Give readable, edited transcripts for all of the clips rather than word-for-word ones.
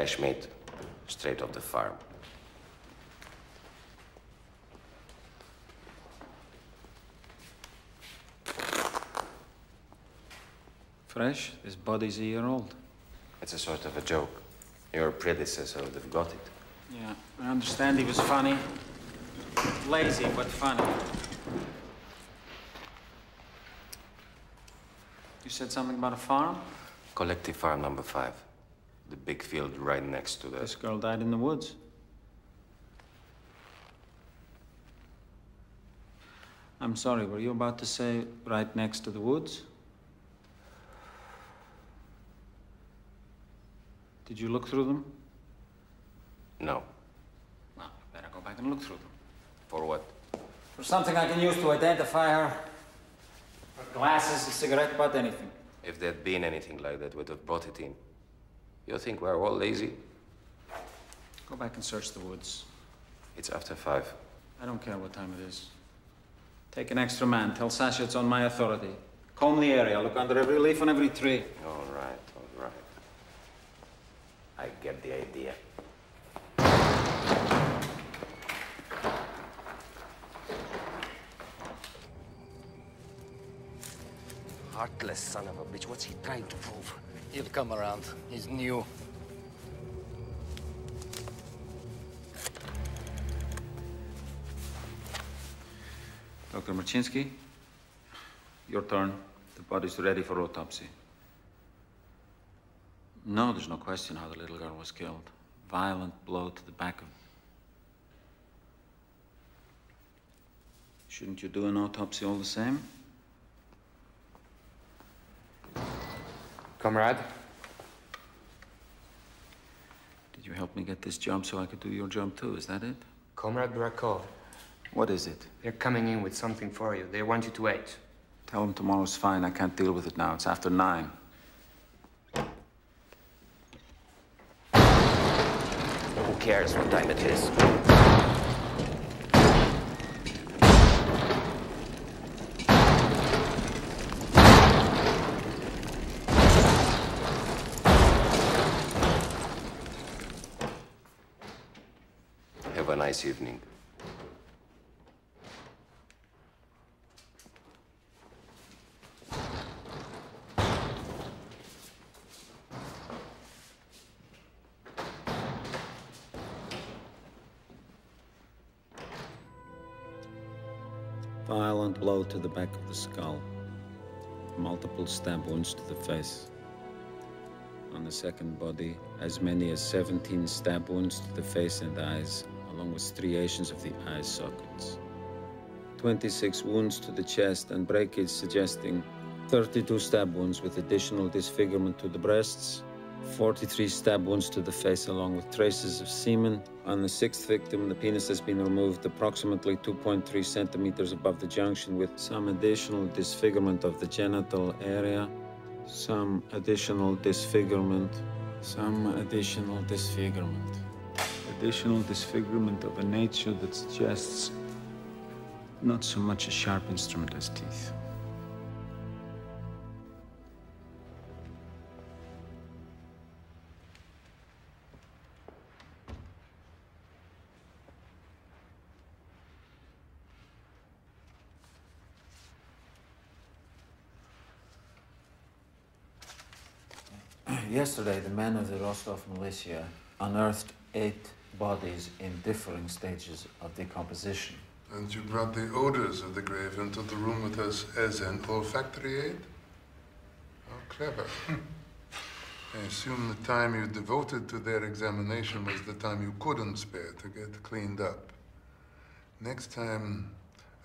Fresh meat, straight off the farm. Fresh? This body's a year old. It's a sort of a joke. Your predecessor would have got it. Yeah, I understand he was funny. Lazy, but funny. You said something about a farm? Collective farm number 5. The big field right next to the... This girl died in the woods. I'm sorry, were you about to say right next to the woods? Did you look through them? No. Well, you better go back and look through them. For what? For something I can use to identify her. Her glasses, a cigarette butt, anything. If there'd been anything like that, we'd have brought it in. You think we're all lazy? Go back and search the woods. It's after 5. I don't care what time it is. Take an extra man. Tell Sasha it's on my authority. Comb the area. Look under every leaf on every tree. All right. I get the idea. Heartless son of a bitch. What's he trying to prove? He'll come around. He's new. Dr. Marchinsky, your turn. The body's ready for autopsy. No, there's no question how the little girl was killed. Violent blow to the back of... Shouldn't you do an autopsy all the same? Comrade? Did you help me get this job so I could do your job too? Is that it? Comrade Burakov. What is it? They're coming in with something for you. They want you to wait. Tell them tomorrow's fine. I can't deal with it now. It's after 9. Who cares what time it is? Have a nice evening. Violent blow to the back of the skull. Multiple stab wounds to the face. On the second body, as many as 17 stab wounds to the face and eyes, along with striations of the eye sockets. 26 wounds to the chest and breakage suggesting 32 stab wounds with additional disfigurement to the breasts, 43 stab wounds to the face along with traces of semen. On the 6th victim, the penis has been removed approximately 2.3 centimeters above the junction with some additional disfigurement of the genital area, some additional disfigurement of a nature that suggests not so much a sharp instrument as teeth. Yesterday, the men of the Rostov militia unearthed 8 bodies in differing stages of decomposition. And you brought the odors of the grave into the room with us as an olfactory aid? How clever. I assume the time you devoted to their examination was the time you couldn't spare to get cleaned up. Next time,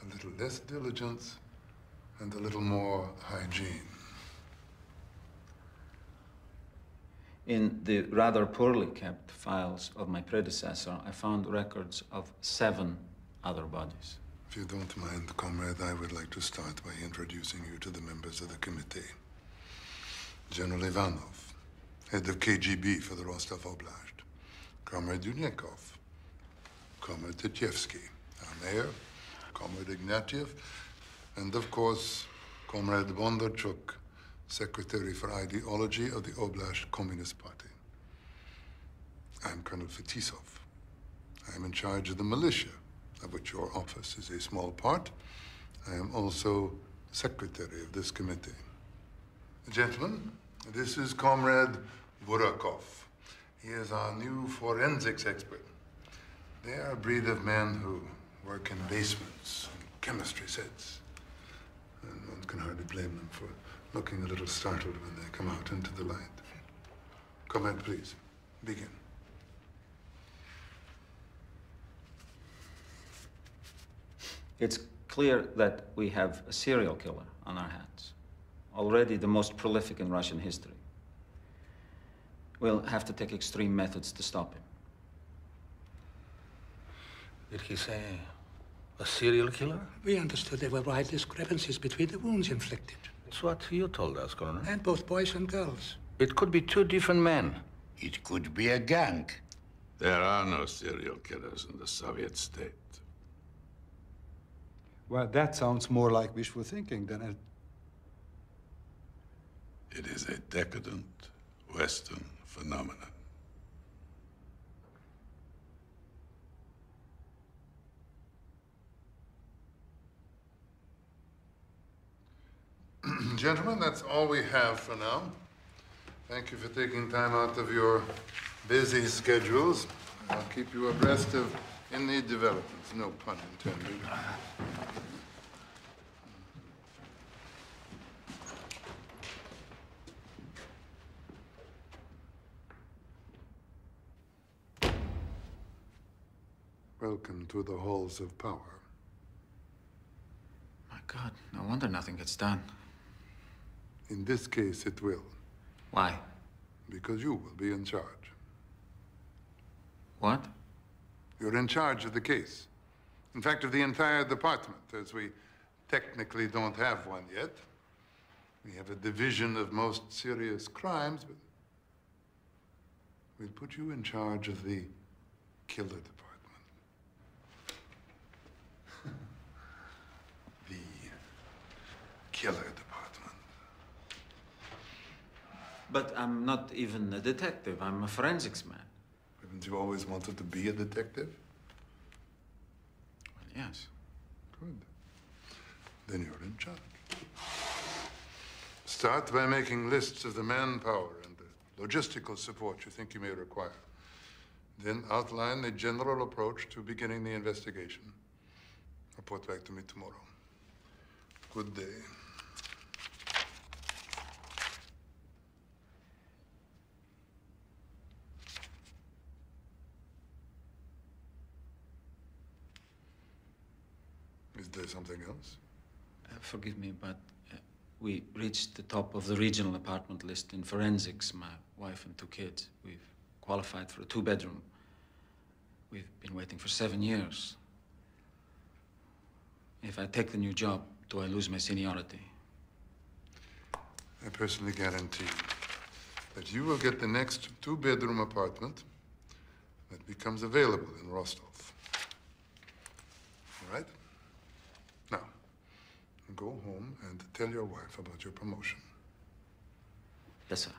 a little less diligence and a little more hygiene. In the rather poorly kept files of my predecessor, I found records of 7 other bodies. If you don't mind, comrade, I would like to start by introducing you to the members of the committee. General Ivanov, head of KGB for the Rostov Oblast. Comrade Dunyakov, Comrade Tetievsky, our mayor, Comrade Ignatiev, and of course, Comrade Bondarchuk, Secretary for Ideology of the Oblast Communist Party. I'm Colonel Fetisov. I'm in charge of the militia, of which your office is a small part. I am also secretary of this committee. Gentlemen, this is Comrade Burakov. He is our new forensics expert. They are a breed of men who work in basements and chemistry sets. And one can hardly blame them for looking a little startled when they come out into the light. Comrade, please, begin. It's clear that we have a serial killer on our hands. Already the most prolific in Russian history. We'll have to take extreme methods to stop him. Did he say a serial killer? We understood there were wide discrepancies between the wounds inflicted. That's what you told us, Colonel. And both boys and girls. It could be two different men. It could be a gang. There are no serial killers in the Soviet state. Well, that sounds more like wishful thinking than a... It is a decadent Western phenomenon. Gentlemen, that's all we have for now. Thank you for taking time out of your busy schedules. I'll keep you abreast of any developments, no pun intended. Welcome to the halls of power. My God, no wonder nothing gets done. In this case, it will. Why? Because you will be in charge. What? You're in charge of the case. In fact, of the entire department, as we technically don't have one yet. We have a division of most serious crimes, but we'll put you in charge of the killer department. The killer department. But I'm not even a detective. I'm a forensics man. Haven't you always wanted to be a detective? Well, yes. Good. Then you're in charge. Start by making lists of the manpower and the logistical support you think you may require. Then outline the general approach to beginning the investigation. Report back to me tomorrow. Good day. Is there something else? Forgive me, but we reached the top of the regional apartment list in forensics, my wife and 2 kids. We've qualified for a 2-bedroom. We've been waiting for 7 years. If I take the new job, do I lose my seniority? I personally guarantee that you will get the next 2-bedroom apartment that becomes available in Rostov. All right? Now, go home and tell your wife about your promotion. Yes, sir.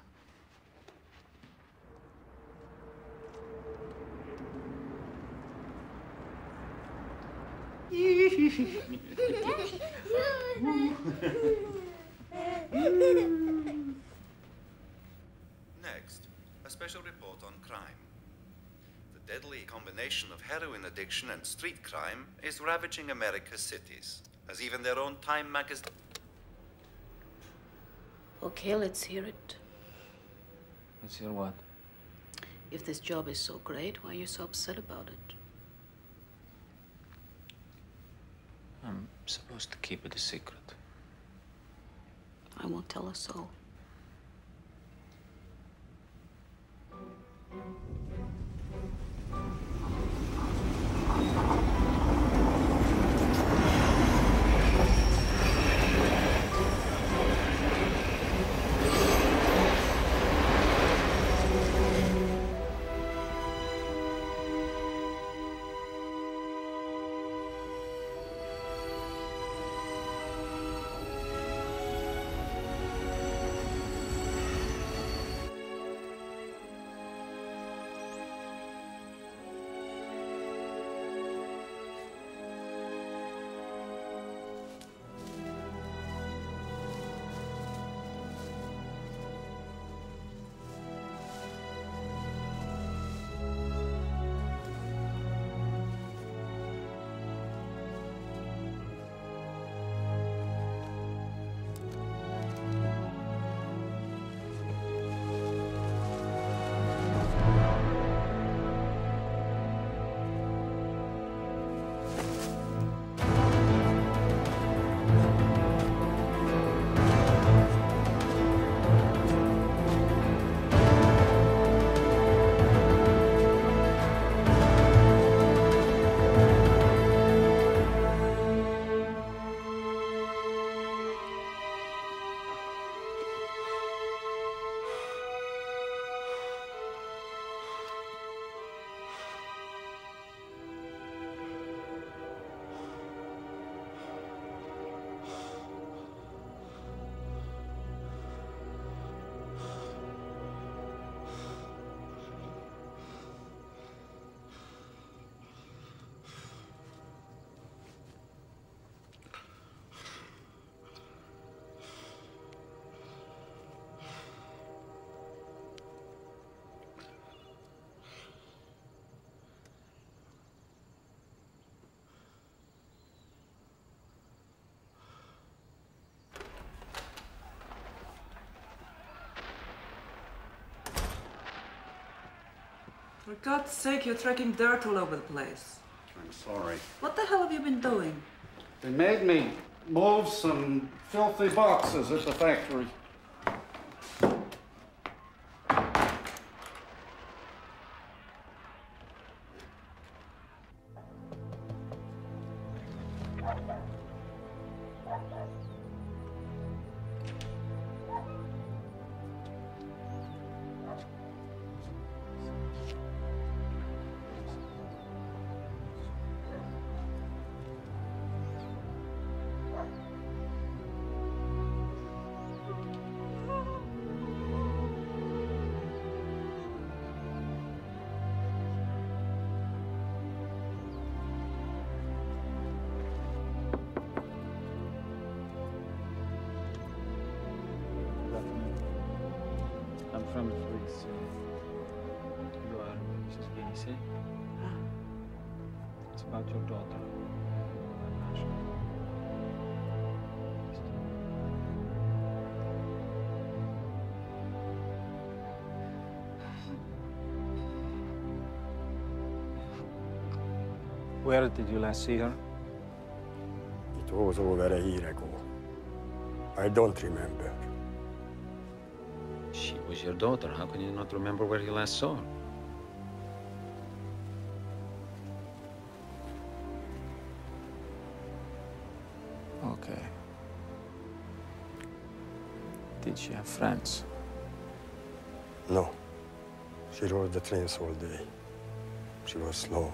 Next, a special report on crime. The deadly combination of heroin addiction and street crime is ravaging America's cities, as even their own Time magazine... Okay, let's hear it. Let's hear what? If this job is so great, why are you so upset about it? I'm supposed to keep it a secret. I won't tell a soul. For God's sake, you're tracking dirt all over the place. I'm sorry. What the hell have you been doing? They made me move some filthy boxes at the factory. I'm from the police. You are Mrs. Inicia? It's about your daughter. Where did you last see her? It was over a year ago. I don't remember. She was your daughter. How can you not remember where you last saw her? Okay. Did she have friends? No. She rode the trains all day. She was slow.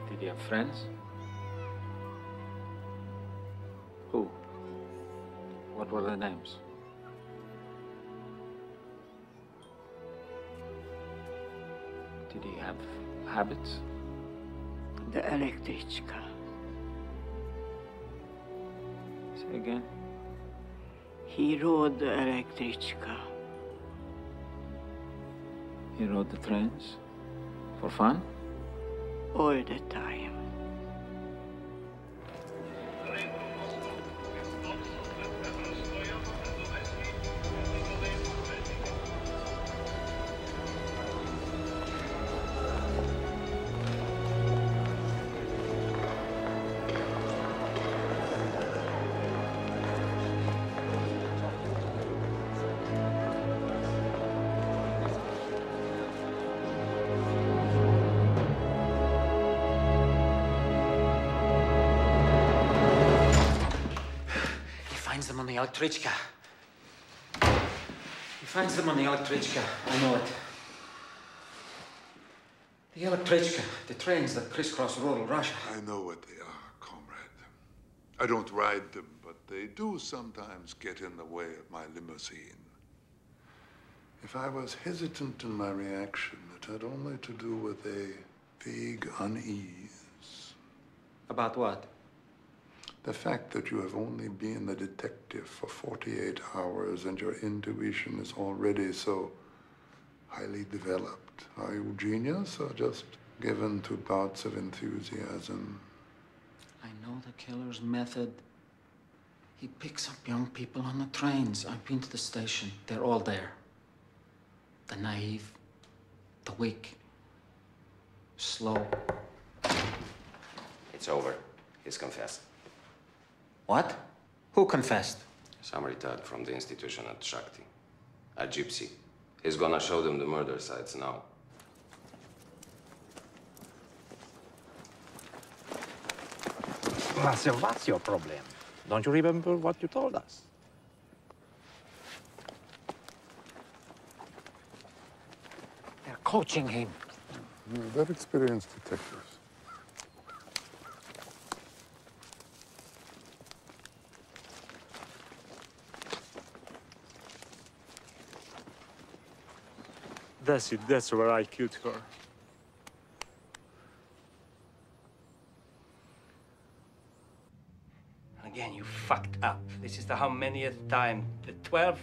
Did you have friends? Who? What were their names? Did he have habits? The Elektrichka. Say again? He rode the Elektrichka. He rode the trains? For fun? All the time. Them on the Elektrichka. He finds them on the Elektrichka. I know it. The Elektrichka, the trains that crisscross rural Russia. I know what they are, comrade. I don't ride them, but they do sometimes get in the way of my limousine. If I was hesitant in my reaction, it had only to do with a vague unease. About what? The fact that you have only been a detective for 48 hours and your intuition is already so highly developed. Are you genius or just given to bouts of enthusiasm? I know the killer's method. He picks up young people on the trains. I've been to the station. They're all there. The naive, the weak, slow. It's over. He's confessed. What? Who confessed? Some retard from the institution at Shakti. A gypsy. He's gonna show them the murder sites now. So what's your problem? Don't you remember what you told us? They're coaching him. They're experienced detectives. That's it. That's where I killed her. Again, you fucked up. This is the how many time? The 12th?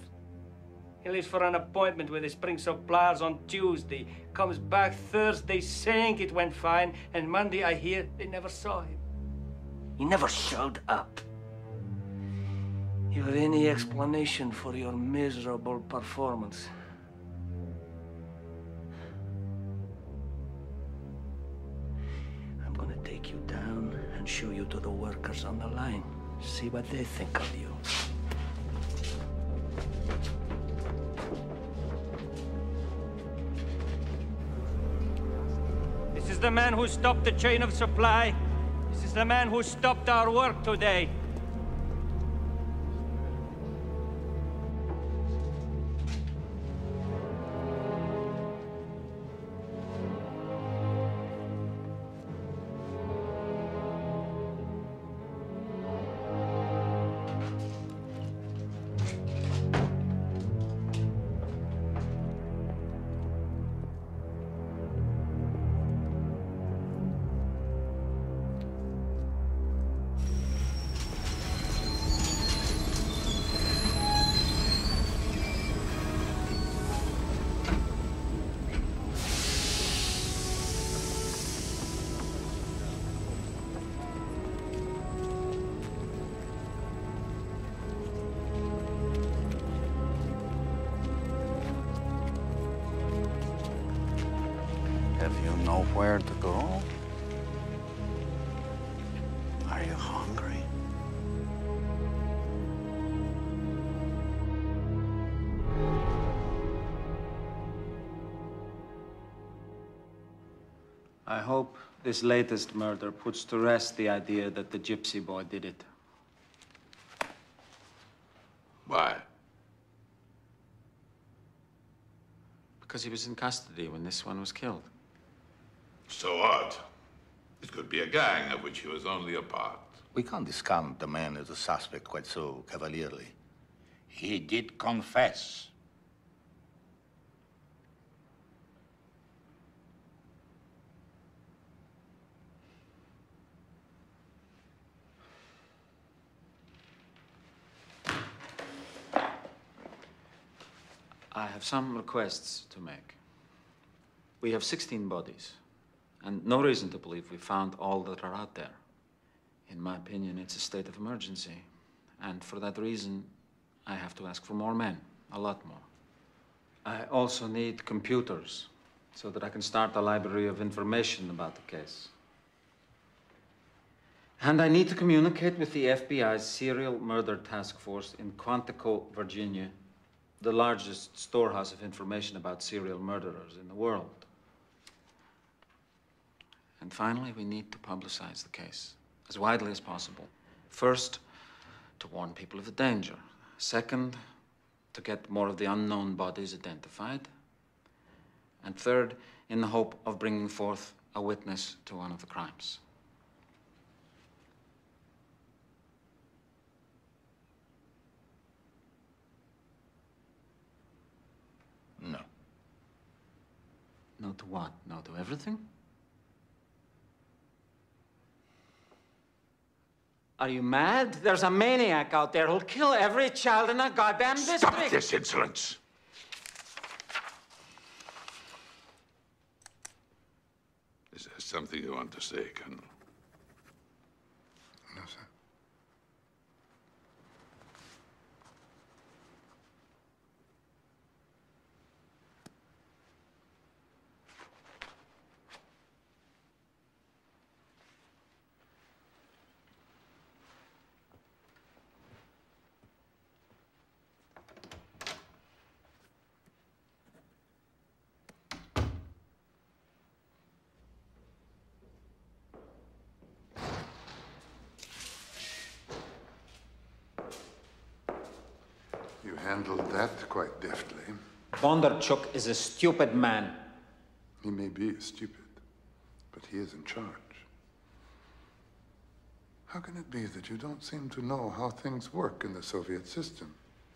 He leaves for an appointment with his spring suppliers on Tuesday. Comes back Thursday saying it went fine, and Monday I hear they never saw him. He never showed up. You have any explanation for your miserable performance? I'm gonna take you down and show you to the workers on the line. See what they think of you. This is the man who stopped the chain of supply. This is the man who stopped our work today. Have you nowhere to go? Are you hungry? I hope this latest murder puts to rest the idea that the gypsy boy did it. Why? Because he was in custody when this one was killed. So what? It could be a gang of which he was only a part. We can't discount the man as a suspect quite so cavalierly. He did confess. I have some requests to make. We have 16 bodies, and no reason to believe we found all that are out there. In my opinion, it's a state of emergency. And for that reason, I have to ask for more men, a lot more. I also need computers so that I can start a library of information about the case. And I need to communicate with the FBI's Serial Murder Task Force in Quantico, Virginia, the largest storehouse of information about serial murderers in the world. And finally, we need to publicize the case as widely as possible. First, to warn people of the danger. Second, to get more of the unknown bodies identified. And third, in the hope of bringing forth a witness to one of the crimes. No. No to what? No to everything? Are you mad? There's a maniac out there who'll kill every child in a goddamn district. Stop this insolence! Is there something you want to say, Colonel? No, sir. You handled that quite deftly. Bondarchuk is a stupid man. He may be stupid, but he is in charge. How can it be that you don't seem to know how things work in the Soviet system?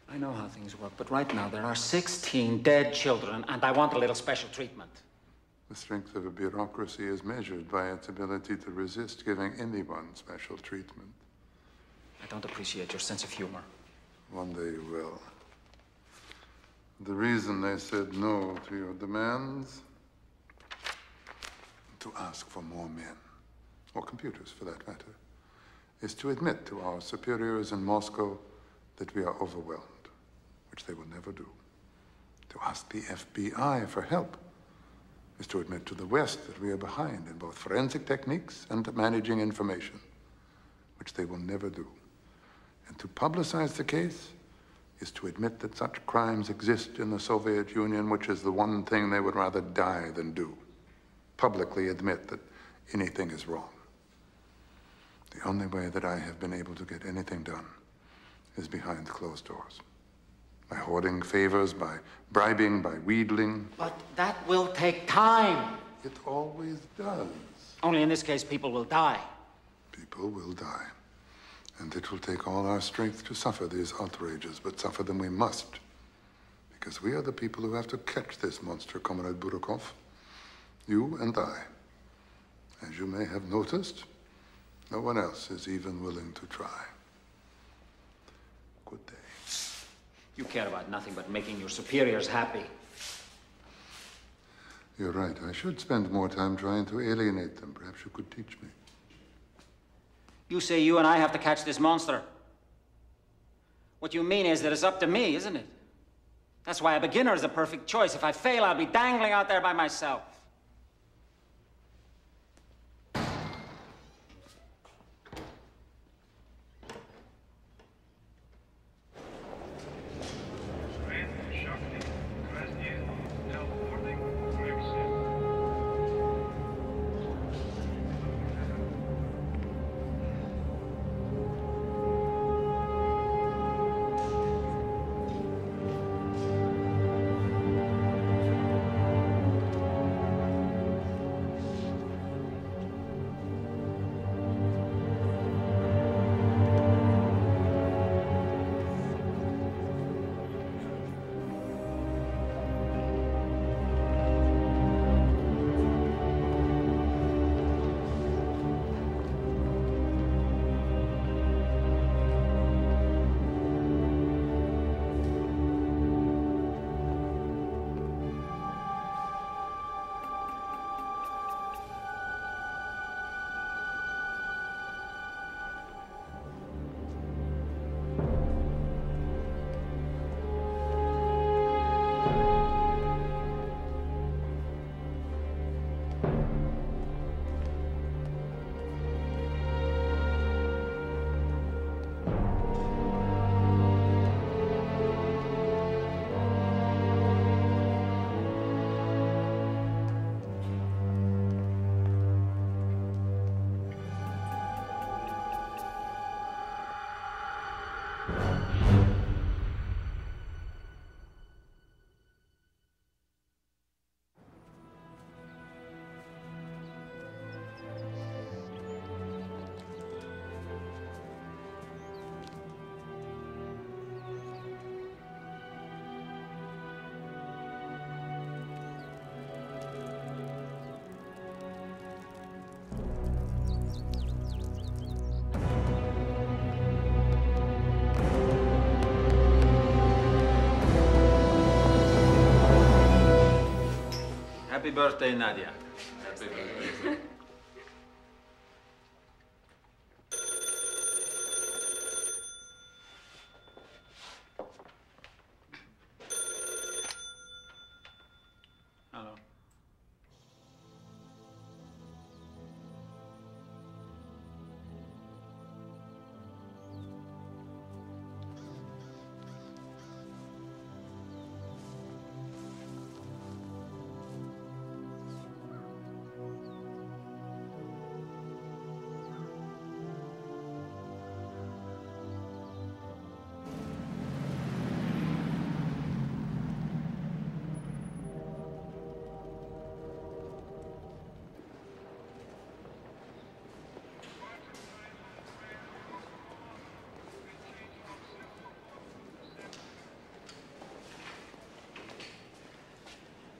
I know how things work, but right now there are 16 dead children, and I want a little special treatment. The strength of a bureaucracy is measured by its ability to resist giving anyone special treatment. I don't appreciate your sense of humor. One day you will. The reason they said no to your demands? To ask for more men, or computers for that matter, is to admit to our superiors in Moscow that we are overwhelmed, which they will never do. To ask the FBI for help is to admit to the West that we are behind in both forensic techniques and managing information, which they will never do. And to publicize the case is to admit that such crimes exist in the Soviet Union, which is the one thing they would rather die than do. Publicly admit that anything is wrong. The only way that I have been able to get anything done is behind closed doors. By hoarding favors, by bribing, by wheedling. But that will take time. It always does. Only in this case, people will die. People will die. And it will take all our strength to suffer these outrages, but suffer them we must. Because we are the people who have to catch this monster, Comrade Burakov. You and I. As you may have noticed, no one else is even willing to try. Good day. You care about nothing but making your superiors happy. You're right. I should spend more time trying to alienate them. Perhaps you could teach me. You say you and I have to catch this monster. What you mean is that it's up to me, isn't it? That's why a beginner is the perfect choice. If I fail, I'll be dangling out there by myself. Happy birthday, Nadia. Happy birthday. Hello.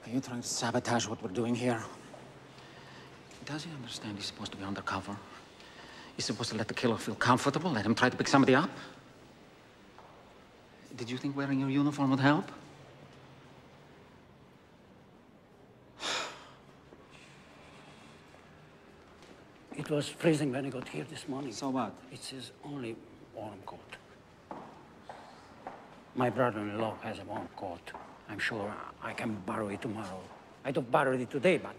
Are you trying to sabotage what we're doing here? Does he understand he's supposed to be undercover? He's supposed to let the killer feel comfortable, let him try to pick somebody up? Did you think wearing your uniform would help? It was freezing when I got here this morning. So what? It's his only warm coat. My brother-in-law has a warm coat. I'm sure I can borrow it tomorrow. I don't borrow it today, but...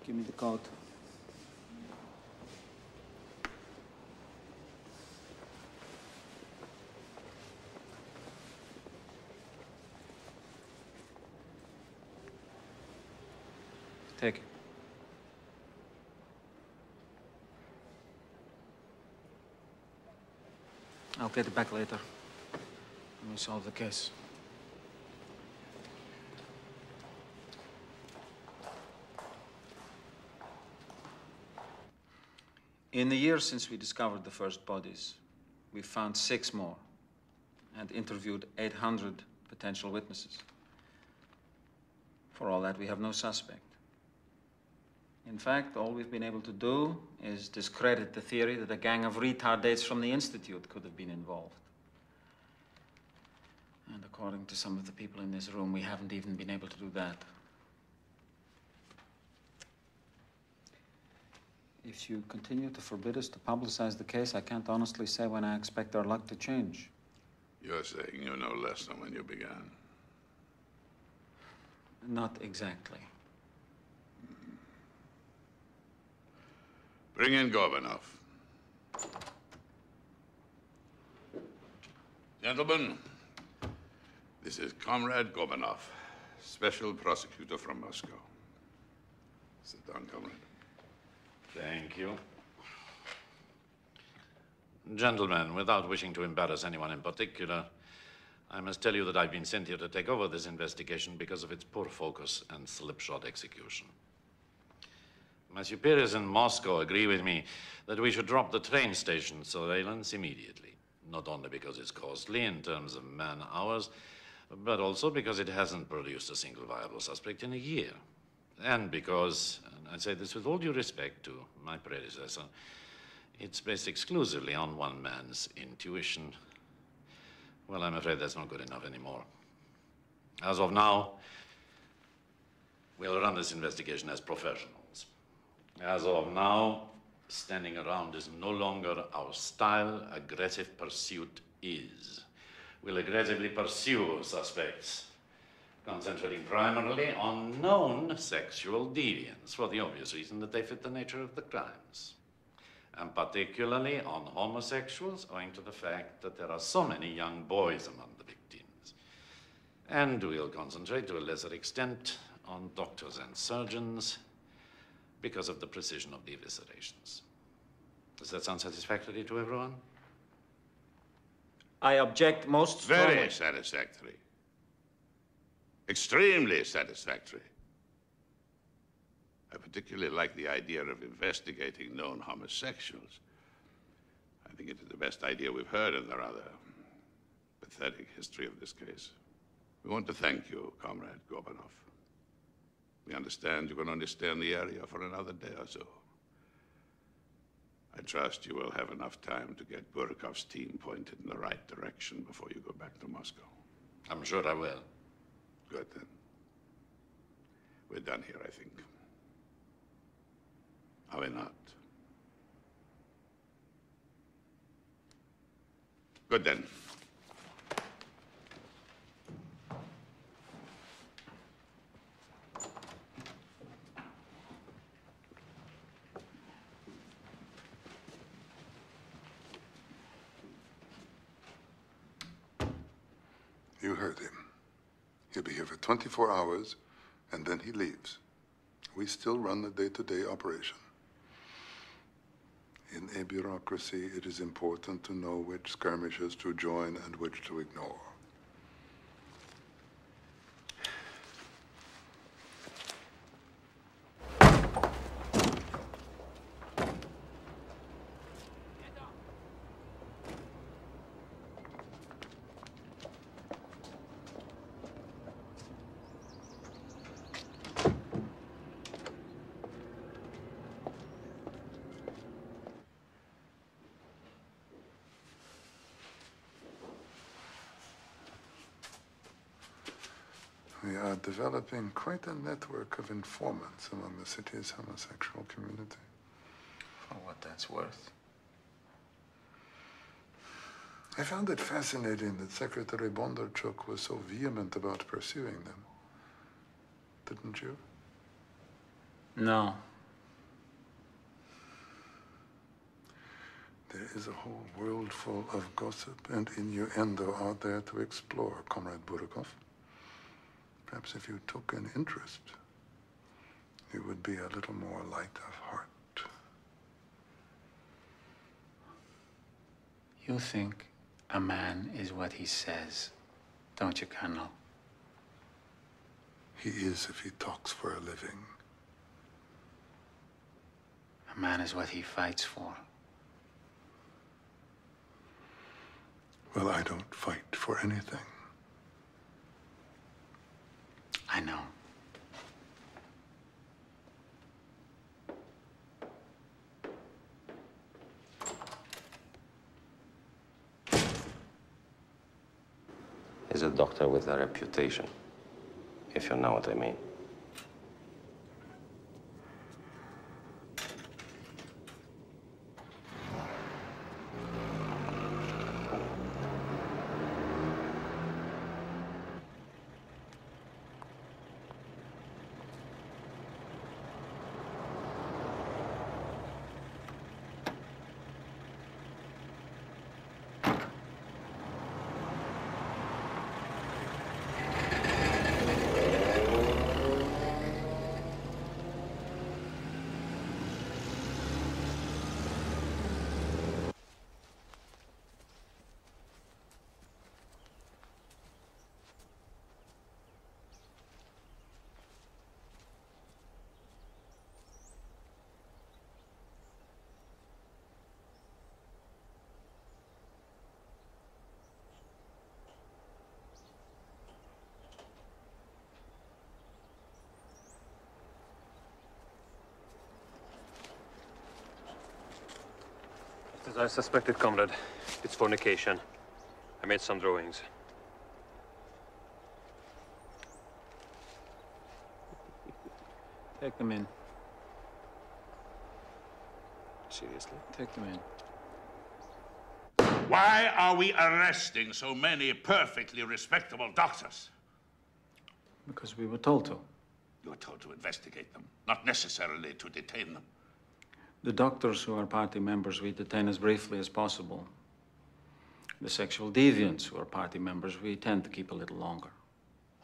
Give me the coat. Take it. I'll get it back later when we solve the case. In the years since we discovered the first bodies, we found 6 more and interviewed 800 potential witnesses. For all that, we have no suspect. In fact, all we've been able to do is discredit the theory that a gang of retardates from the Institute could have been involved. And according to some of the people in this room, we haven't even been able to do that. If you continue to forbid us to publicize the case, I can't honestly say when I expect our luck to change. You're saying you know less than when you began. Not exactly. Bring in Gorbanov. Gentlemen, this is Comrade Gorbanov, special prosecutor from Moscow. Sit down, comrade. Thank you. Gentlemen, without wishing to embarrass anyone in particular, I must tell you that I've been sent here to take over this investigation because of its poor focus and slipshod execution. My superiors in Moscow agree with me that we should drop the train station surveillance immediately, not only because it's costly in terms of man-hours, but also because it hasn't produced a single viable suspect in a year. And because, and I say this with all due respect to my predecessor, it's based exclusively on one man's intuition. Well, I'm afraid that's not good enough anymore. As of now, we'll run this investigation as professionals. As of now, standing around is no longer our style. Aggressive pursuit is. We'll aggressively pursue suspects, concentrating primarily on known sexual deviants for the obvious reason that they fit the nature of the crimes. And particularly on homosexuals, owing to the fact that there are so many young boys among the victims. And we'll concentrate to a lesser extent on doctors and surgeons because of the precision of the eviscerations. Does that sound satisfactory to everyone? I object most strongly. Very satisfactory. Extremely satisfactory. I particularly like the idea of investigating known homosexuals. I think it is the best idea we've heard in the rather pathetic history of this case. We want to thank you, Comrade Gorbanov. We understand you can only stay in the area for another day or so. I trust you will have enough time to get Burakov's team pointed in the right direction before you go back to Moscow. I'm sure I will. Good, then. We're done here, I think. Are we not? Good, then. You heard him. He'll be here for 24 hours, and then he leaves. We still run the day-to-day operation. In a bureaucracy, it is important to know which skirmishes to join and which to ignore. We are developing quite a network of informants among the city's homosexual community. For what that's worth. I found it fascinating that Secretary Bondarchuk was so vehement about pursuing them. Didn't you? No. There is a whole world full of gossip and innuendo out there to explore, Comrade Burakov. Perhaps if you took an interest, you would be a little more light of heart. You think a man is what he says, don't you, Colonel? He is if he talks for a living. A man is what he fights for. Well, I don't fight for anything. I know. He's a doctor with a reputation, if you know what I mean. As I suspected, comrade, it's fornication. I made some drawings. Take them in. Seriously? Take them in. Why are we arresting so many perfectly respectable doctors? Because we were told to. You were told to investigate them, not necessarily to detain them. The doctors who are party members, we detain as briefly as possible. The sexual deviants who are party members, we tend to keep a little longer.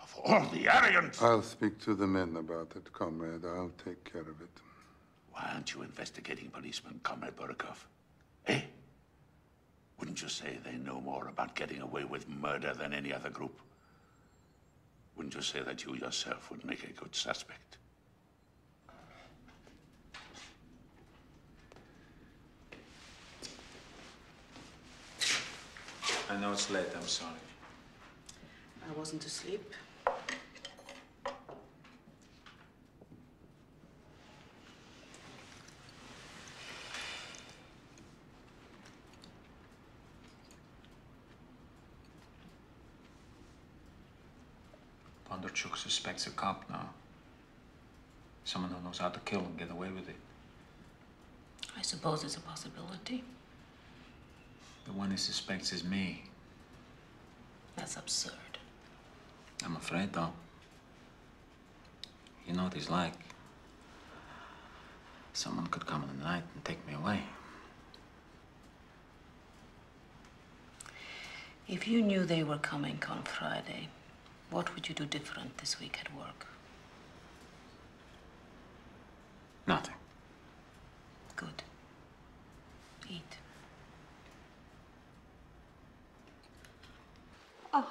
Of all the arrogance! I'll speak to the men about it, comrade. I'll take care of it. Why aren't you investigating policemen, Comrade Burakov? Eh? Wouldn't you say they know more about getting away with murder than any other group? Wouldn't you say that you yourself would make a good suspect? I know it's late, I'm sorry. I wasn't asleep. Bondarchuk suspects a cop now. Someone who knows how to kill and get away with it. I suppose it's a possibility. The one he suspects is me. That's absurd. I'm afraid, though. You know what he's like. Someone could come in the night and take me away. If you knew they were coming on Friday, what would you do different this week at work? Nothing. Good. Eat. Oh.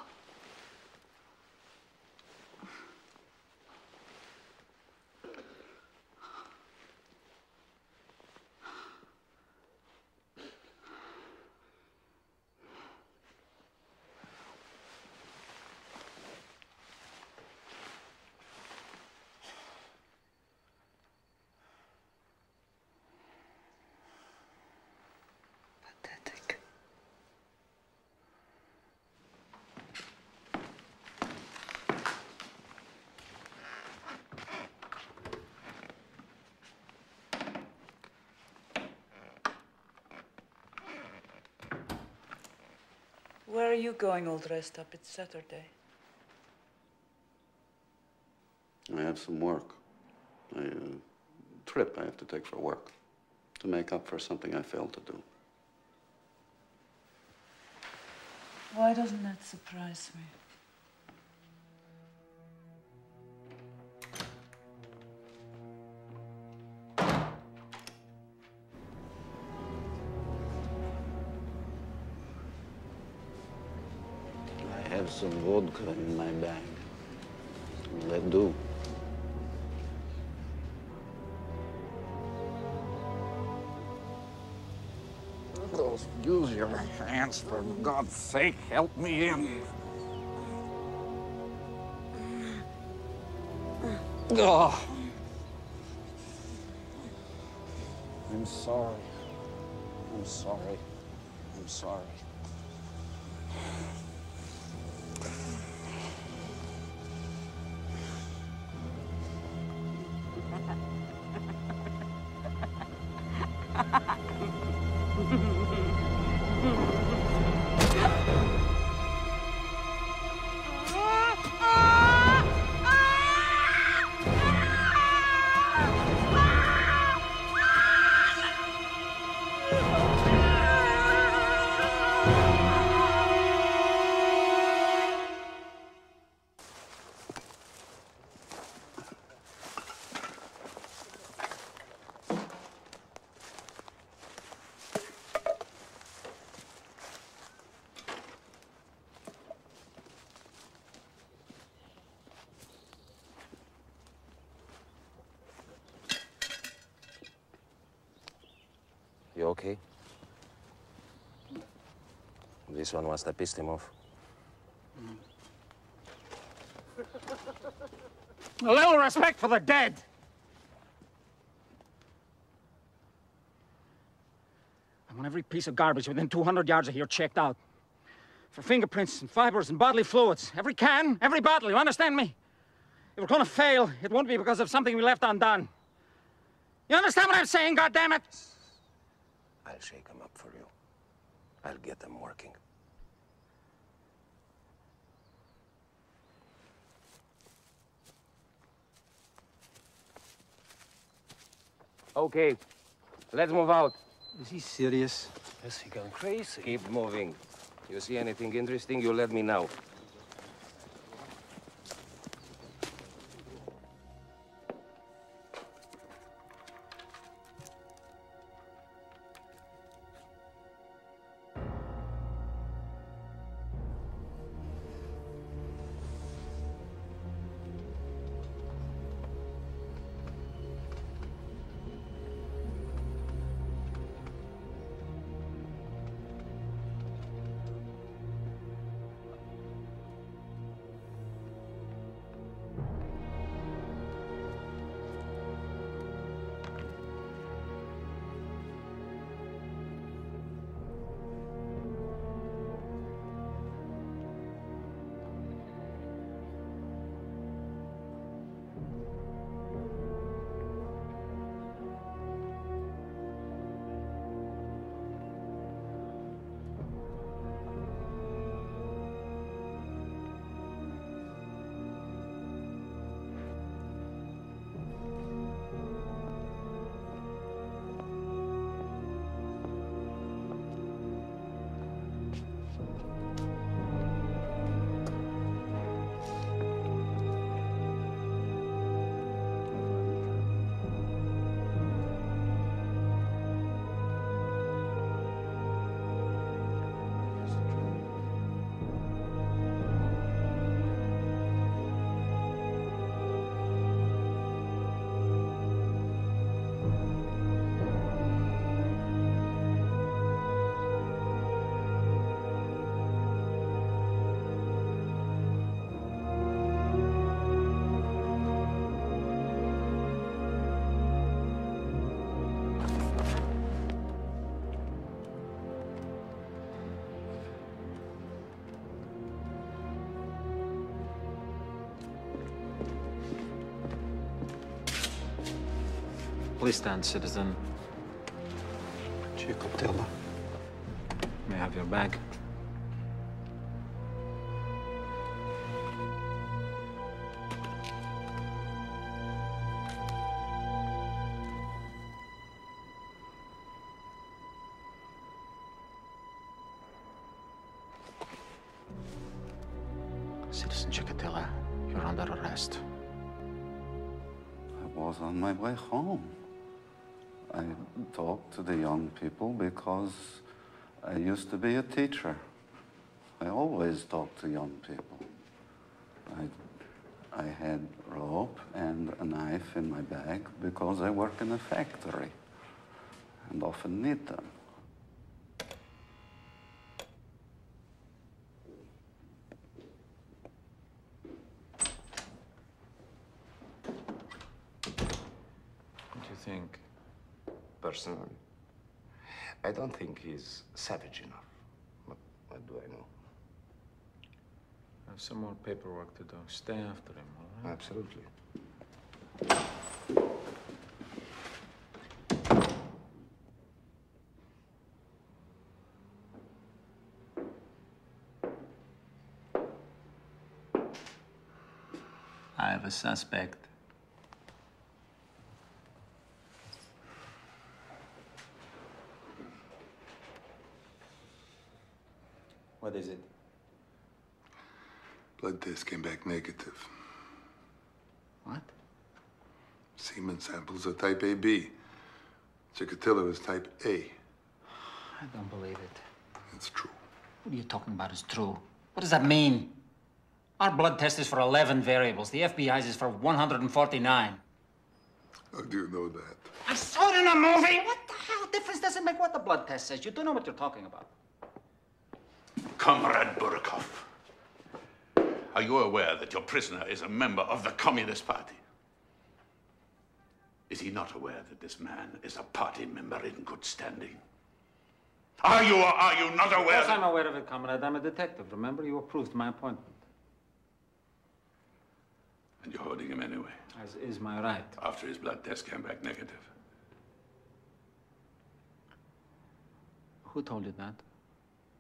Where are you going all dressed up? It's Saturday. I have some work. A trip I have to take for work to make up for something I failed to do. Why doesn't that surprise me? I have some vodka in my bag. Let do. Use your hands, for God's sake. Help me in. Oh. I'm sorry. I'm sorry. I'm sorry. You okay? This one must have pissed him off. A little respect for the dead. I want every piece of garbage within 200 yards of here checked out. For fingerprints and fibers and bodily fluids. Every can, every bottle, you understand me? If we're gonna fail, it won't be because of something we left undone. You understand what I'm saying, goddammit? I'll shake them up for you. I'll get them working. Okay, let's move out. Is he serious? Is he gone crazy? Keep moving. You see anything interesting, you let me know. Please stand, citizen. Chikatilo. May I have your bag? Citizen Chikatilo. You're under arrest. I was on my way home. I talked to the young people because I used to be a teacher. I always talk to young people. I had rope and a knife in my bag because I work in a factory and often need them. What do you think? Personally, I don't think he's savage enough. But what do I know? I have some more paperwork to do. Stay after him, all right? Absolutely. I have a suspect. What is it? Blood test came back negative. What? Semen samples are type AB. Chikatilo is type A. I don't believe it. It's true. What are you talking about is true? What does that mean? Our blood test is for 11 variables. The FBI's is for 149. How do you know that? I saw it in a movie! What the hell difference does it make what the blood test says? You do know what you're talking about. Comrade Burakov, are you aware that your prisoner is a member of the Communist Party? Is he not aware that this man is a party member in good standing? Are you or are you not aware? Of course I'm aware of it, comrade. I'm a detective. Remember, you approved my appointment. And you're holding him anyway? As is my right. After his blood test came back negative. Who told you that?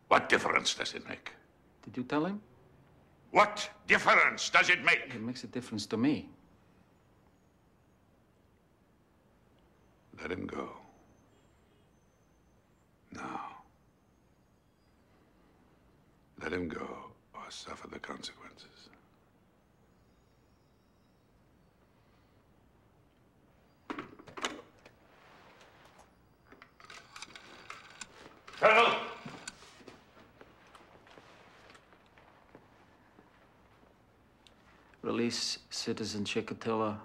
What difference does it make? Did you tell him? What difference does it make? It makes a difference to me. Let him go. Now. Let him go or suffer the consequences. Colonel! Release Citizen Chikatilo.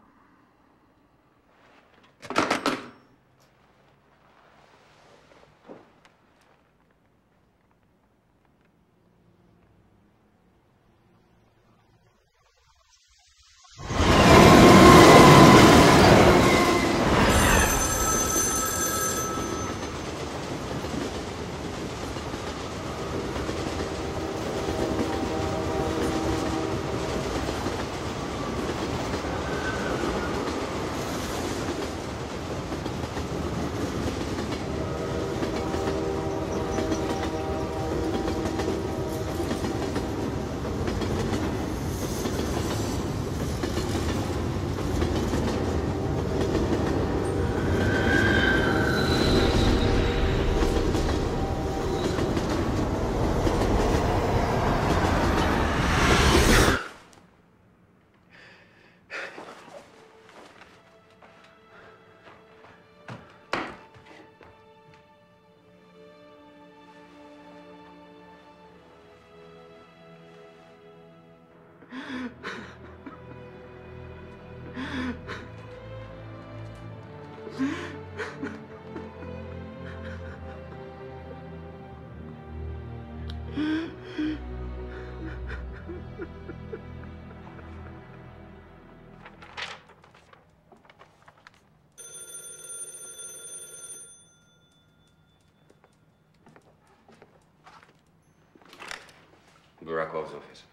Burakov's office.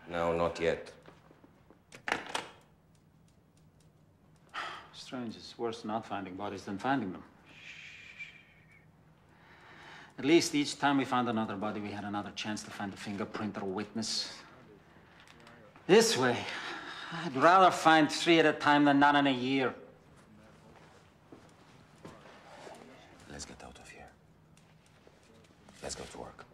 No, not yet. Strange, it's worse not finding bodies than finding them. At least each time we found another body, we had another chance to find a fingerprint or a witness. This way, I'd rather find 3 at a time than none in a year. Let's get out of here. Let's go to work.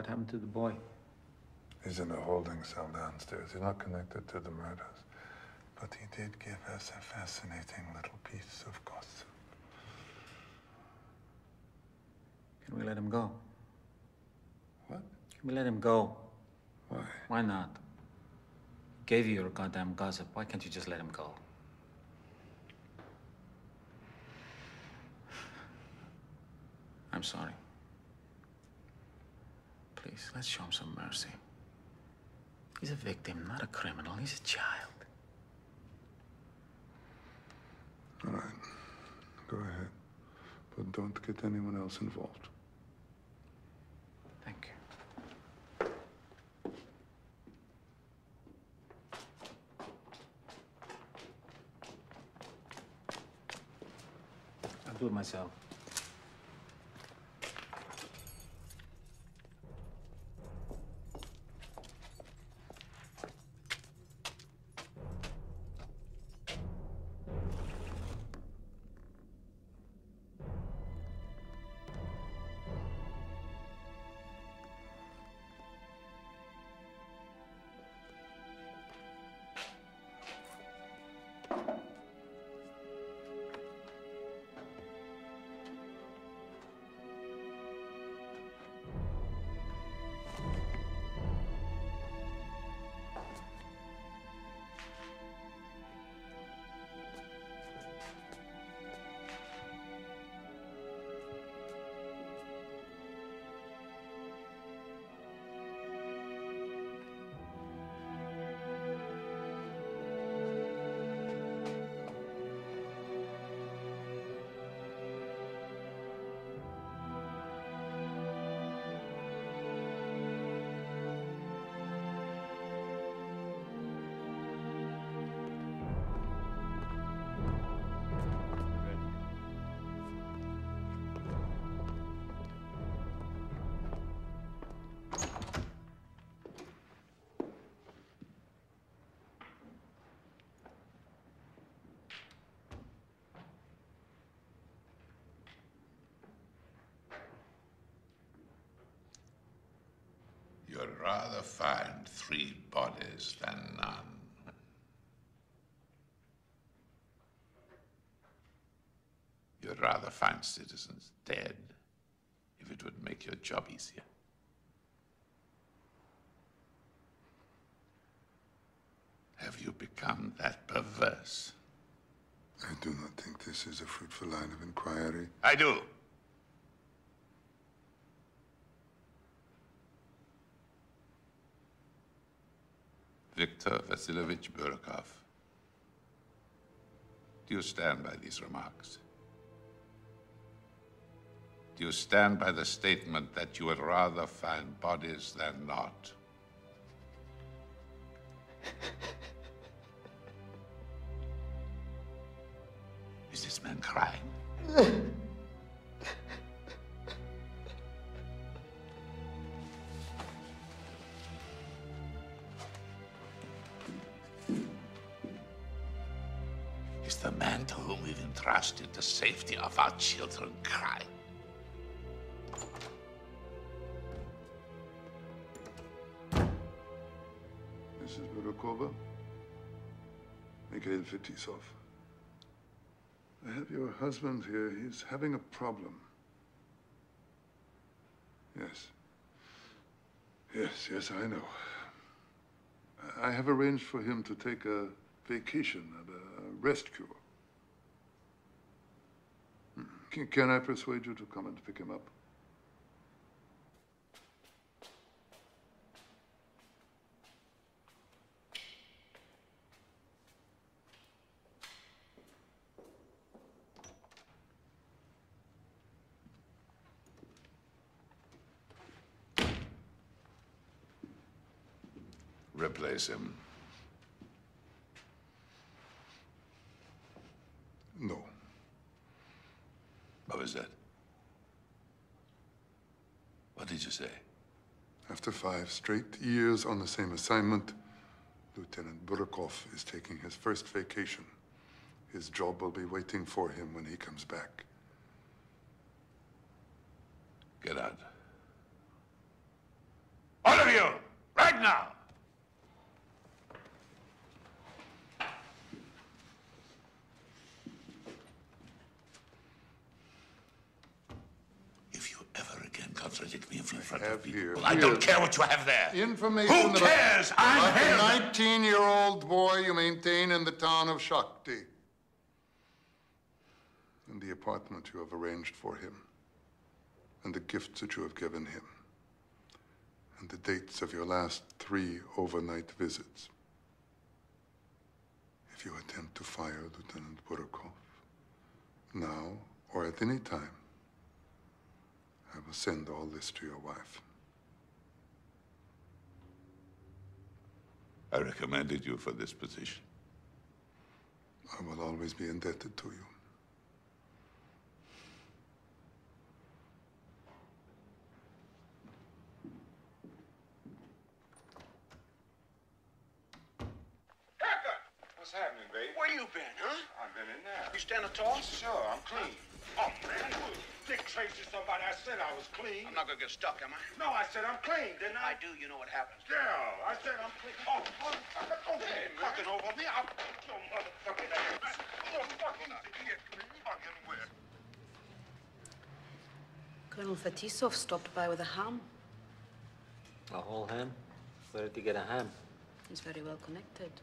What happened to the boy? He's in a holding cell downstairs. He's not connected to the murders. But he did give us a fascinating little piece of gossip. Can we let him go? What? Can we let him go? Why? Why not? He gave you your goddamn gossip. Why can't you just let him go? I'm sorry. Please, let's show him some mercy. He's a victim, not a criminal. He's a child. All right. Go ahead. But don't get anyone else involved. Thank you. I'll do it myself. You'd rather find 3 bodies than none. You'd rather find citizens dead if it would make your job easier. Have you become that perverse? I do not think this is a fruitful line of inquiry. I do. Viktor Vasilovich Burakov, do you stand by these remarks? Do you stand by the statement that you would rather find bodies than not? Is this man crying? Is the man to whom we've entrusted the safety of our children crying? Mrs. Burakova, Mikhail Fetisov. I have your husband here. He's having a problem. Yes. Yes, I know. I have arranged for him to take a vacation at a rest cure. Can I persuade you to come and pick him up? Replace him. No. What was that? What did you say? After 5 straight years on the same assignment, Lieutenant Burakov is taking his first vacation. His job will be waiting for him when he comes back. Get out. All of you, right now! If you ever again contradict me in front of people, I don't care what you have there. Information Who cares? I'm here. About the 19-year-old boy you maintain in the town of Shakti. And the apartment you have arranged for him. And the gifts that you have given him. And the dates of your last 3 overnight visits. If you attempt to fire Lieutenant Burakov, now or at any time, I will send all this to your wife. I recommended you for this position. I will always be indebted to you. What's happening, babe? Where you been, huh? I've been in there. You stand a toss? Sure, I'm clean. Oh, man, you Dick Tracy somebody. I said I was clean. I'm not gonna get stuck, am I? No, I said I'm clean, didn't I? I do. You know what happens. Yeah, I said I'm clean. Oh, motherfucker, don't get fucking over me. I'll put your motherfucking ass. You're fucking idiot. Fucking where? Colonel Fetisov stopped by with a ham. A whole ham? Where did he get a ham? He's very well connected.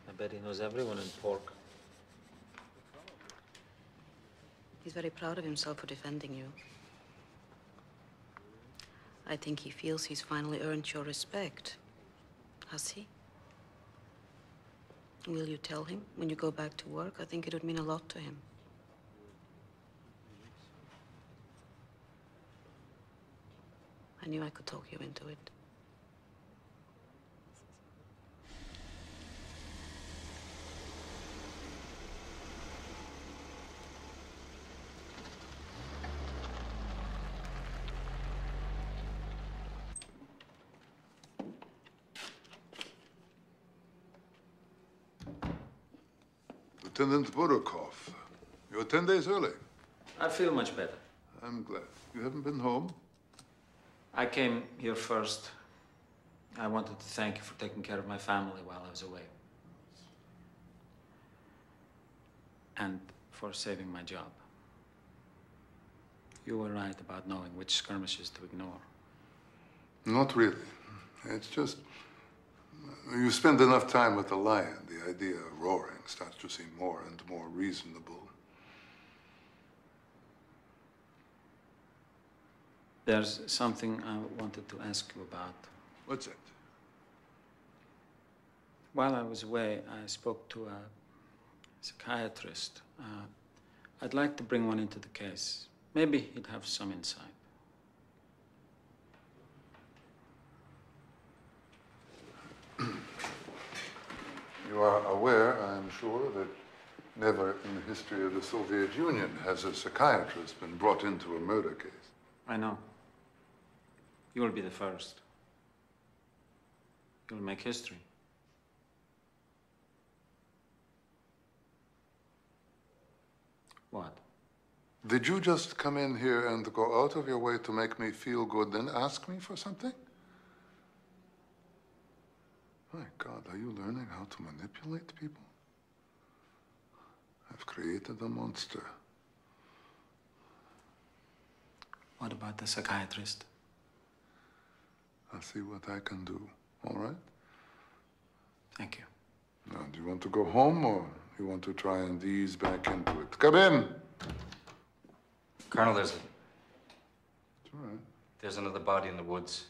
I bet he knows everyone in pork. He's very proud of himself for defending you. I think he feels he's finally earned your respect. Has he? Will you tell him when you go back to work? I think it would mean a lot to him. I knew I could talk you into it. Lieutenant Burakov, you're 10 days early. I feel much better. I'm glad. You haven't been home? I came here first. I wanted to thank you for taking care of my family while I was away. And for saving my job. You were right about knowing which skirmishes to ignore. Not really. It's just, you spend enough time with the lion, the idea of roaring starts to seem more and more reasonable. There's something I wanted to ask you about. What's it? While I was away, I spoke to a psychiatrist. I'd like to bring one into the case. Maybe he'd have some insight. You are aware, I'm sure, that never in the history of the Soviet Union has a psychiatrist been brought into a murder case. I know. You will be the first. You'll make history. What? Did you just come in here and go out of your way to make me feel good, then ask me for something? My God, are you learning how to manipulate people? I've created a monster. What about the psychiatrist? I'll see what I can do, all right? Thank you. Now, do you want to go home, or you want to try and ease back into it? Come in! Colonel, It's all right. there's another body in the woods.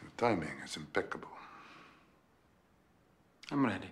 Your timing is impeccable. I'm ready.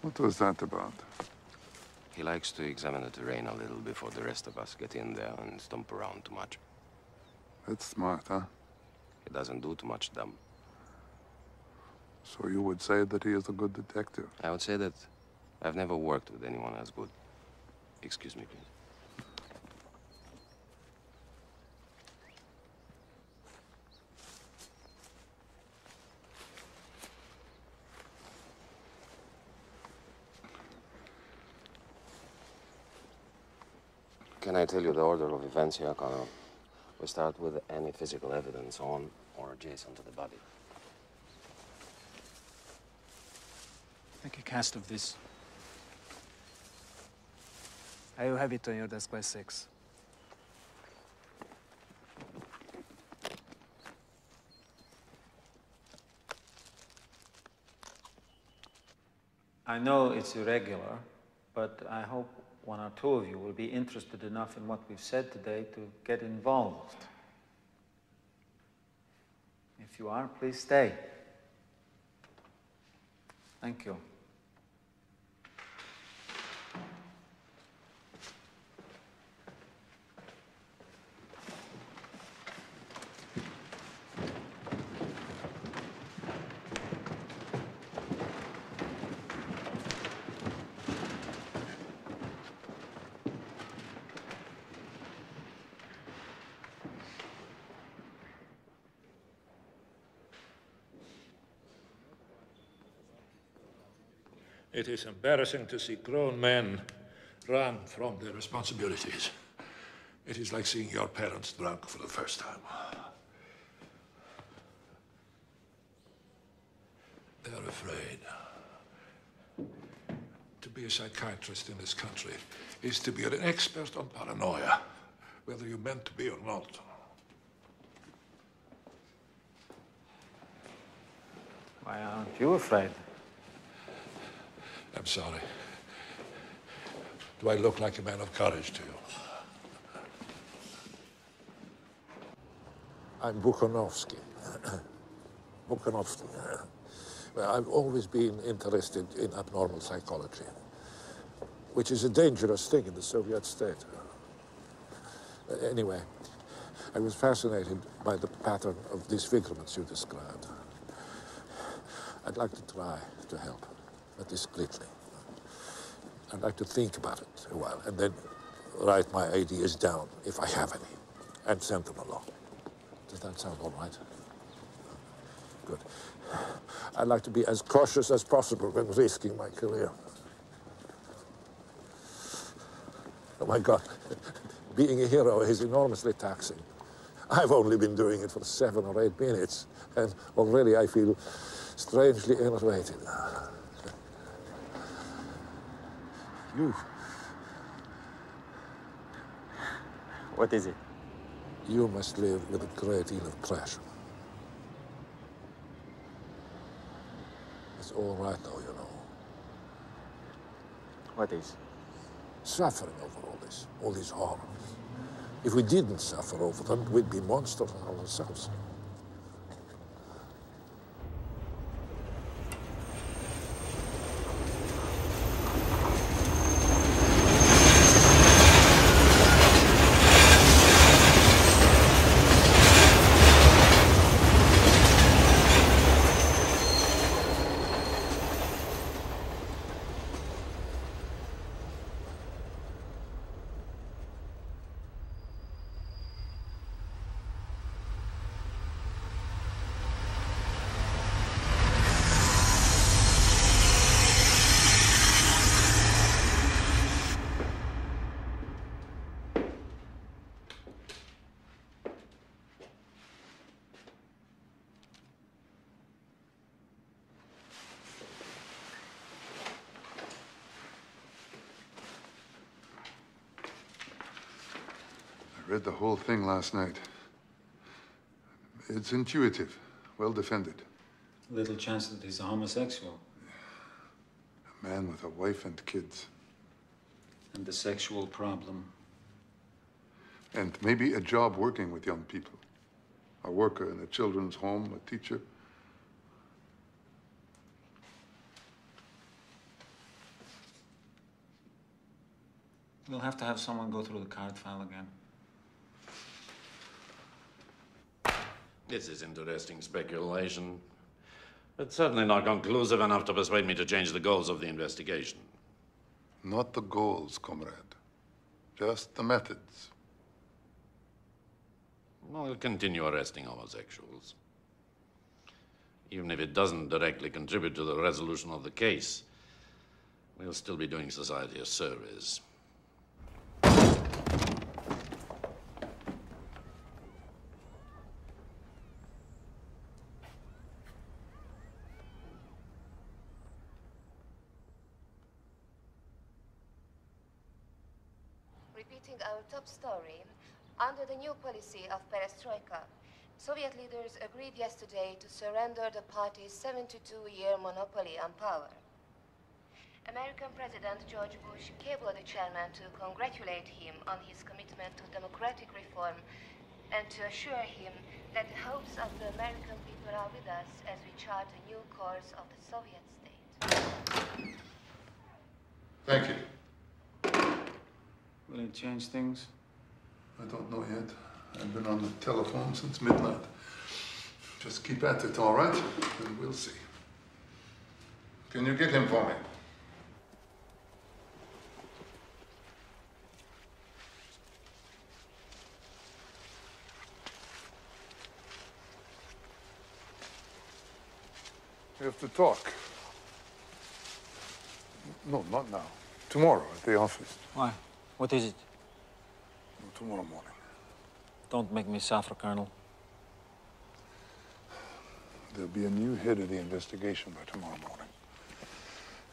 What was that about? He likes to examine the terrain a little before the rest of us get in there and stomp around too much. That's smart, huh? He doesn't do too much dumb. So you would say that he is a good detective? I would say that I've never worked with anyone as good. Excuse me, please. Can I tell you the order of events here, Colonel? We start with any physical evidence on or adjacent to the body. Make a cast of this. I will have it on your desk by 6. I know it's irregular, but I hope one or two of you will be interested enough in what we've said today to get involved. If you are, please stay. Thank you. It is embarrassing to see grown men run from their responsibilities. It is like seeing your parents drunk for the first time. They're afraid. To be a psychiatrist in this country is to be an expert on paranoia, whether you're meant to be or not. Why aren't you afraid? I'm sorry. Do I look like a man of courage to you? I'm Bukhanovsky. Bukhanovsky. Well, I've always been interested in abnormal psychology, which is a dangerous thing in the Soviet state. Anyway, I was fascinated by the pattern of disfigurements you described. I'd like to try to help, but discreetly. I'd like to think about it a while and then write my ideas down, if I have any, and send them along. Does that sound all right? Good. I'd like to be as cautious as possible when risking my career. Oh my God, being a hero is enormously taxing. I've only been doing it for 7 or 8 minutes, and already I feel strangely enervated. You. What is it? You must live with a great deal of pressure. It's all right, though, you know. What is? Suffering over all these horrors. If we didn't suffer over them, we'd be monsters ourselves. I read the whole thing last night. It's intuitive, well defended. Little chance that he's a homosexual. A man with a wife and kids. And the sexual problem. And maybe a job working with young people. A worker in a children's home, a teacher. We'll have to have someone go through the card file again. This is interesting speculation, but certainly not conclusive enough to persuade me to change the goals of the investigation. Not the goals, comrade. Just the methods. We'll continue arresting homosexuals. Even if it doesn't directly contribute to the resolution of the case, we'll still be doing society a service. Repeating our top story, under the new policy of perestroika, Soviet leaders agreed yesterday to surrender the party's 72-year monopoly on power. American President George Bush cabled the chairman to congratulate him on his commitment to democratic reform and to assure him that the hopes of the American people are with us as we chart a new course of the Soviet state. Thank you. Will it change things? I don't know yet. I've been on the telephone since midnight. Just keep at it, all right? And we'll see. Can you get him for me? We have to talk. No, not now. Tomorrow at the office. Why? What is it? Tomorrow morning. Don't make me suffer, Colonel. There'll be a new head of the investigation by tomorrow morning.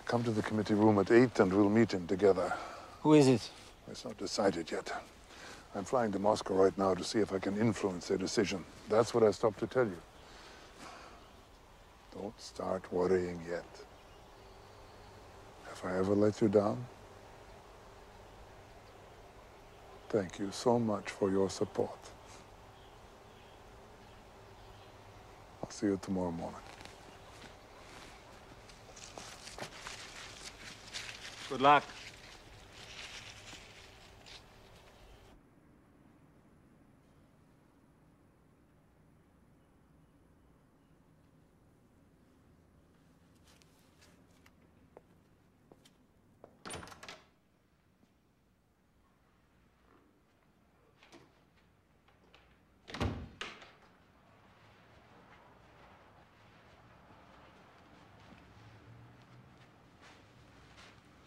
Come to the committee room at 8 and we'll meet him together. Who is it? It's not decided yet. I'm flying to Moscow right now to see if I can influence their decision. That's what I stopped to tell you. Don't start worrying yet. Have I ever let you down? Thank you so much for your support. I'll see you tomorrow morning. Good luck.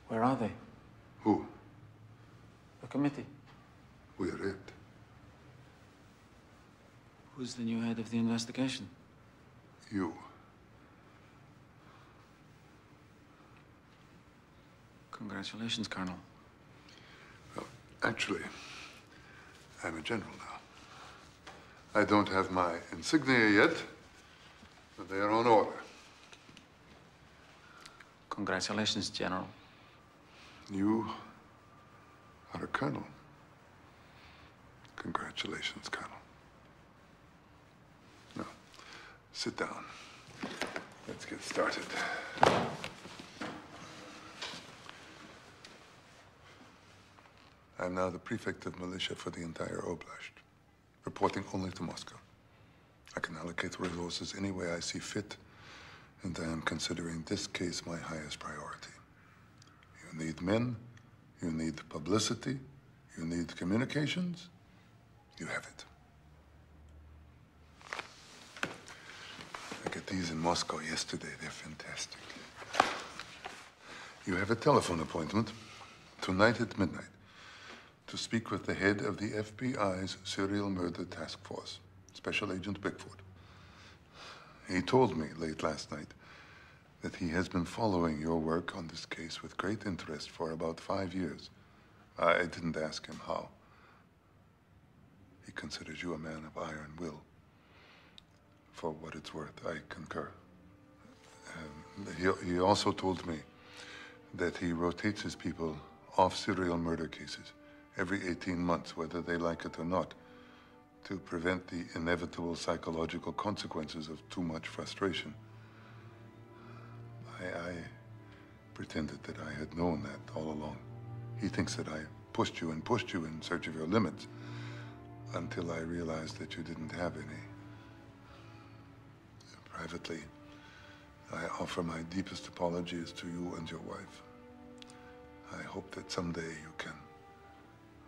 Where are they? Who? The committee. We're it. Who's the new head of the investigation? You. Congratulations, Colonel. Well, actually, I'm a general now. I don't have my insignia yet, but they are on order. Congratulations, General. You are a colonel. Congratulations, Colonel. Now, sit down. Let's get started. I'm now the prefect of militia for the entire oblast, reporting only to Moscow. I can allocate resources any way I see fit, and I am considering this case my highest priority. You need men, you need publicity, you need communications. You have it. I got these in Moscow yesterday. They're fantastic. You have a telephone appointment tonight at midnight to speak with the head of the FBI's serial murder task force, Special Agent Bickford. He told me late last night that he has been following your work on this case with great interest for about 5 years. I didn't ask him how. He considers you a man of iron will. For what it's worth, I concur. He also told me that he rotates his people off serial murder cases every 18 months, whether they like it or not, to prevent the inevitable psychological consequences of too much frustration. I pretended that I had known that all along. He thinks that I pushed you in search of your limits, until I realized that you didn't have any. privately, I offer my deepest apologies to you and your wife. I hope that someday you can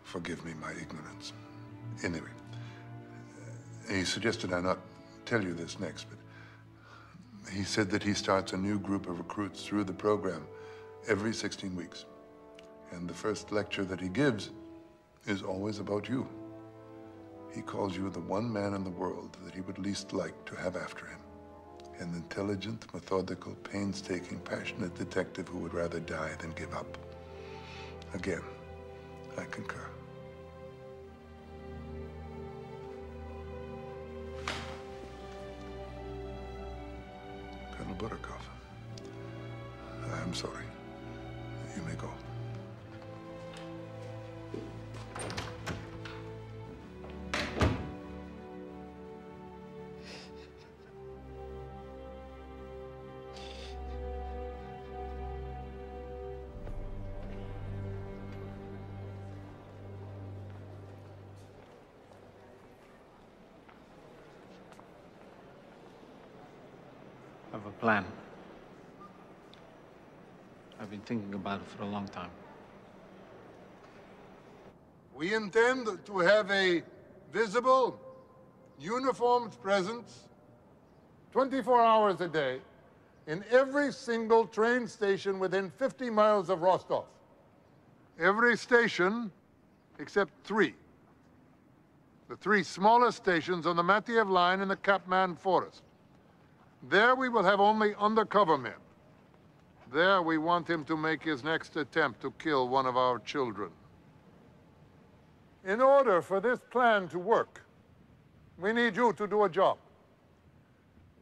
forgive me my ignorance. Anyway, he suggested I not tell you this next, but he said that he starts a new group of recruits through the program every 16 weeks. And the first lecture that he gives is always about you. He calls you the one man in the world that he would least like to have after him. An intelligent, methodical, painstaking, passionate detective who would rather die than give up. Again, I concur. Colonel Burakov, I'm sorry. You may go. I have a plan. I've been thinking about it for a long time. We intend to have a visible, uniformed presence 24 hours a day in every single train station within 50 miles of Rostov. Every station except 3. The 3 smallest stations on the Matiev line in the Kapman Forest. There we will have only undercover men. There we want him to make his next attempt to kill one of our children. In order for this plan to work, we need you to do a job.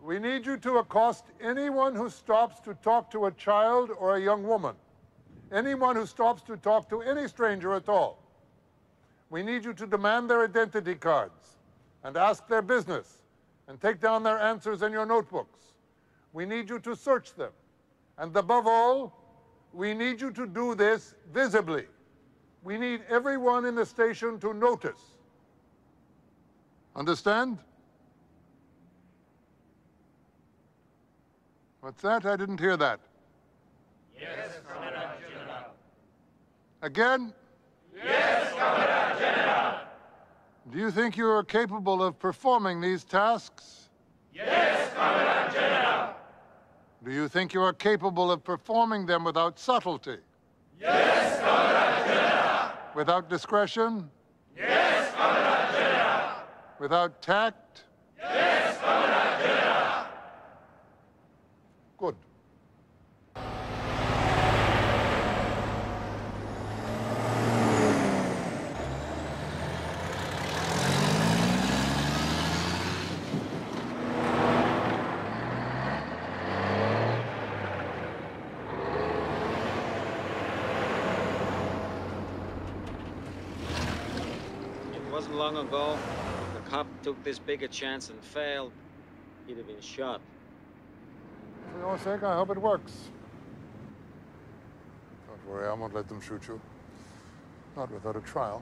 We need you to accost anyone who stops to talk to a child or a young woman. Anyone who stops to talk to any stranger at all. We need you to demand their identity cards and ask their business and take down their answers in your notebooks. We need you to search them. And above all, we need you to do this visibly. We need everyone in the station to notice. Understand? What's that? I didn't hear that. Yes, Commandant General. Again? Yes, Commandant General. Do you think you are capable of performing these tasks? Yes, Commandant General. Do you think you are capable of performing them without subtlety? Yes, Commandant General. Without discretion? Yes, Commandant General. Without tact? Yes, Commandant General. Good. Wasn't long ago, if the cop took this big a chance and failed, he'd have been shot. For your sake, I hope it works. Don't worry, I won't let them shoot you. Not without a trial.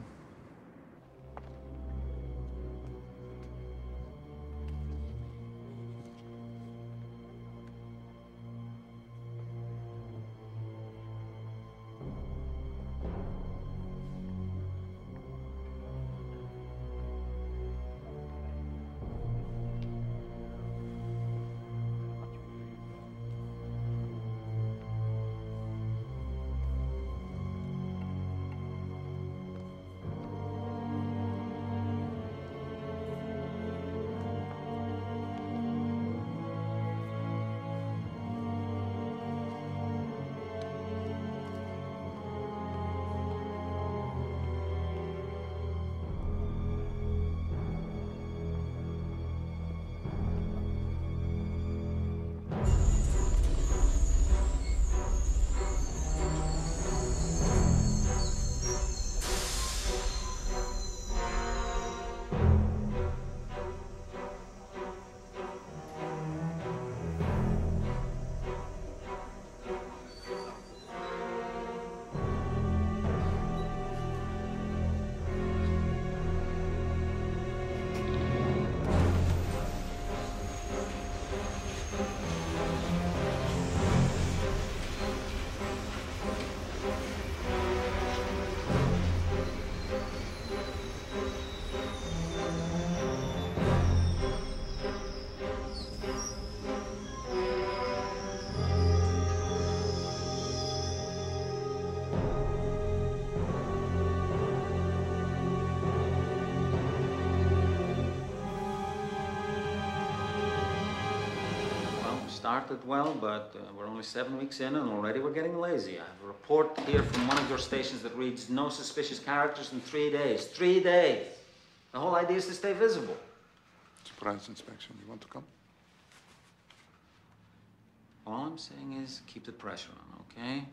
started well, but we're only 7 weeks in and already we're getting lazy. I have a report here from one of your stations that reads no suspicious characters in 3 days. 3 days! The whole idea is to stay visible. Surprise inspection. You want to come? All I'm saying is keep the pressure on, okay?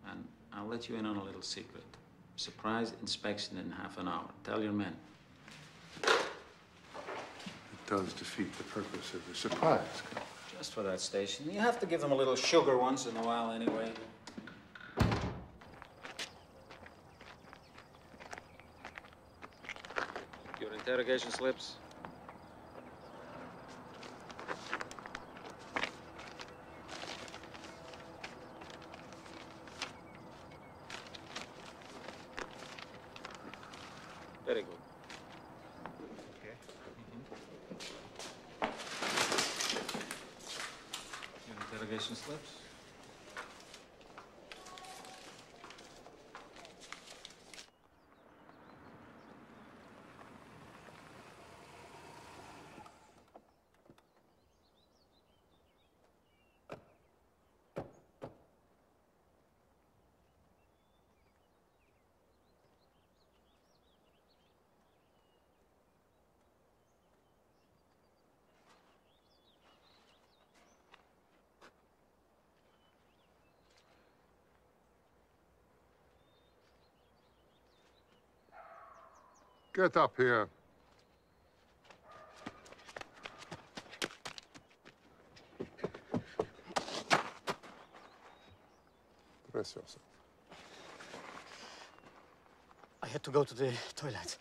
And I'll let you in on a little secret. Surprise inspection in half an hour. Tell your men. It does defeat the purpose of the surprise. Just for that station. You have to give them a little sugar once in a while anyway. Your interrogation slips. Very good. Okay. Your interrogation slips. Get up here. Dress yourself. I had to go to the toilet.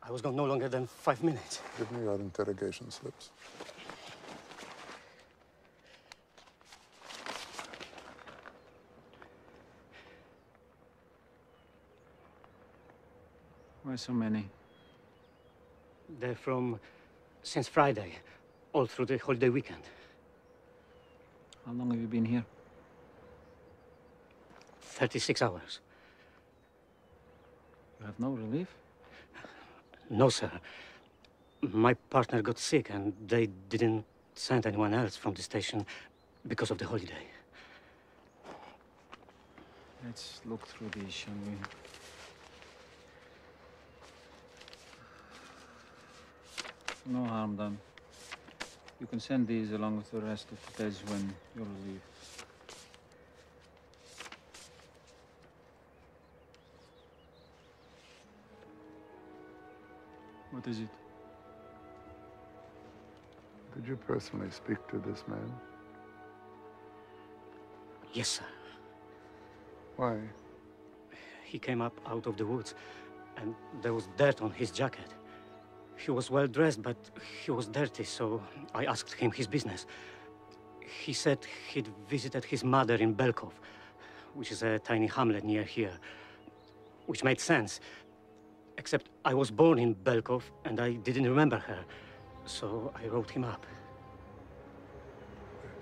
I was gone no longer than 5 minutes. Give me your interrogation slips. Why so many? They're from since Friday, all through the holiday weekend. How long have you been here? 36 hours. You have no relief? No, sir. My partner got sick and they didn't send anyone else from the station because of the holiday. Let's look through these, shall we? No harm done. You can send these along with the rest of the days when you'll leave. What is it? Did you personally speak to this man? Yes, sir. Why? He came up out of the woods and there was dirt on his jacket. He was well dressed, but he was dirty, so I asked him his business. He said he'd visited his mother in Belkov, which is a tiny hamlet near here, which made sense. Except I was born in Belkov and I didn't remember her, so I wrote him up.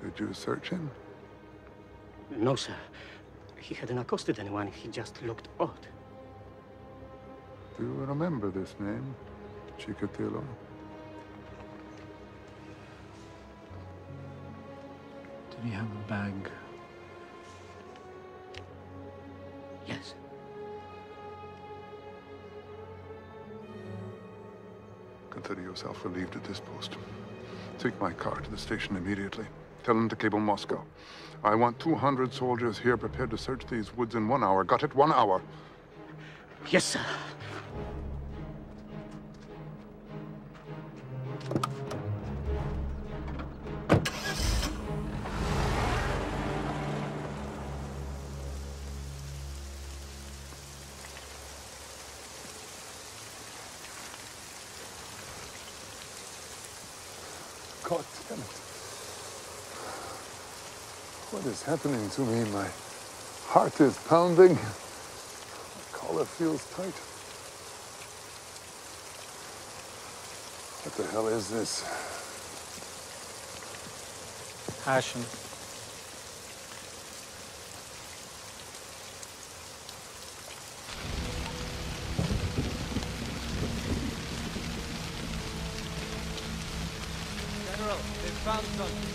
Did you search him? No, sir. He hadn't accosted anyone. He just looked odd. Do you remember this name? Chikatilo. Did he have a bag? Yes. Consider yourself relieved at this post. Take my car to the station immediately. Tell them to cable Moscow. I want 200 soldiers here prepared to search these woods in 1 hour. Got it? 1 hour. Yes, sir. God damn it. What is happening to me? My heart is pounding. My collar feels tight. What the hell is this? Passion. General, they found something.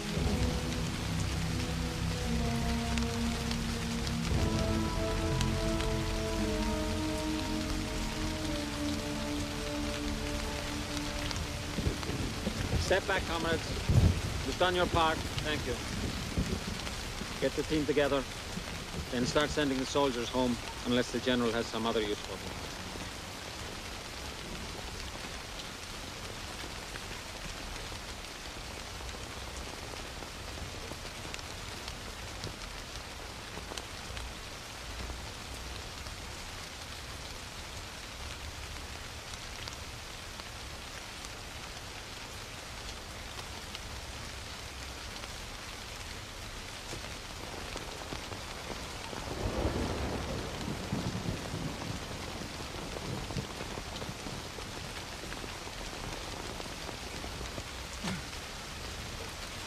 Step back, comrades. You've done your part. Thank you. Get the team together, then start sending the soldiers home, unless the general has some other use for them.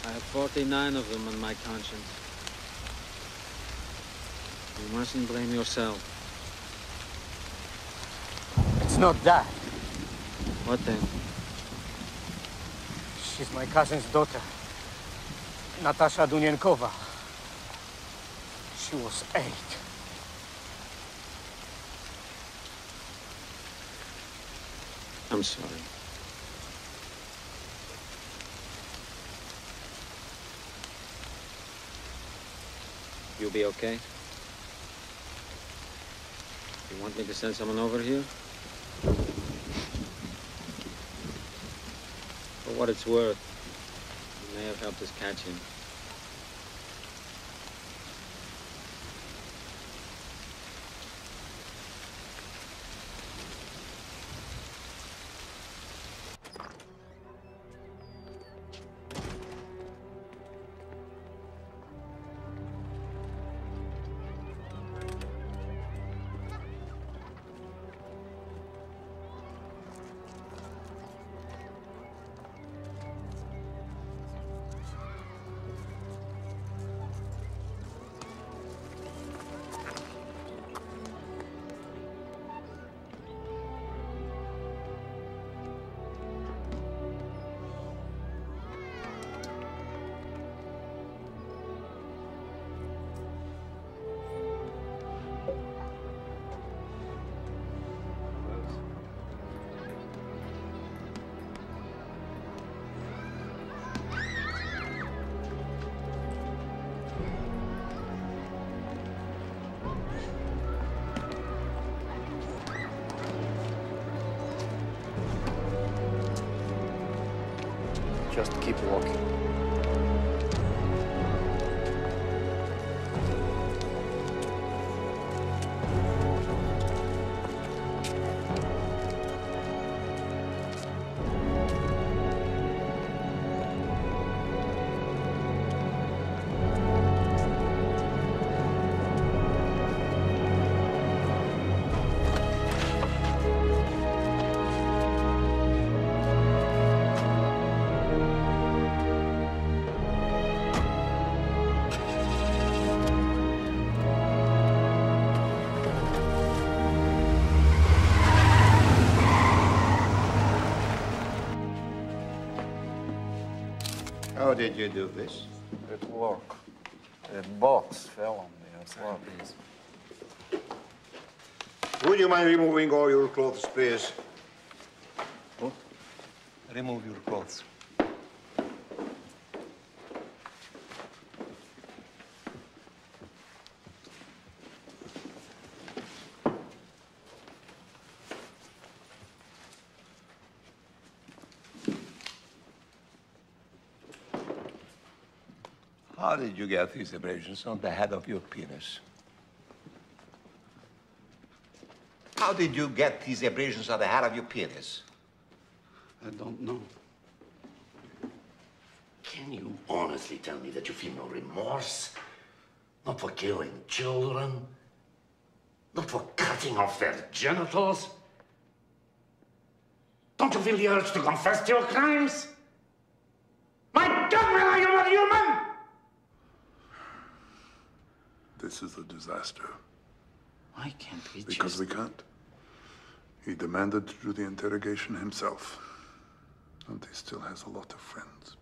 I have 49 of them on my conscience. You mustn't blame yourself. It's not that. What then? She's my cousin's daughter, Natasha Dunyankova. She was 8. I'm sorry. You'll be okay? You want me to send someone over here? For what it's worth, you may have helped us catch him. Just keep walking. How did you do this? At work. A box fell on me at work. Would you mind removing all your clothes, please? What? Remove your clothes. How did you get these abrasions on the head of your penis? How did you get these abrasions on the head of your penis? I don't know. Can you honestly tell me that you feel no remorse? Not for killing children? Not for cutting off their genitals? Don't you feel the urge to confess to your crimes? My God, man, are you not human? This is a disaster. Why can't we Because we can't. He demanded to do the interrogation himself. And he still has a lot of friends.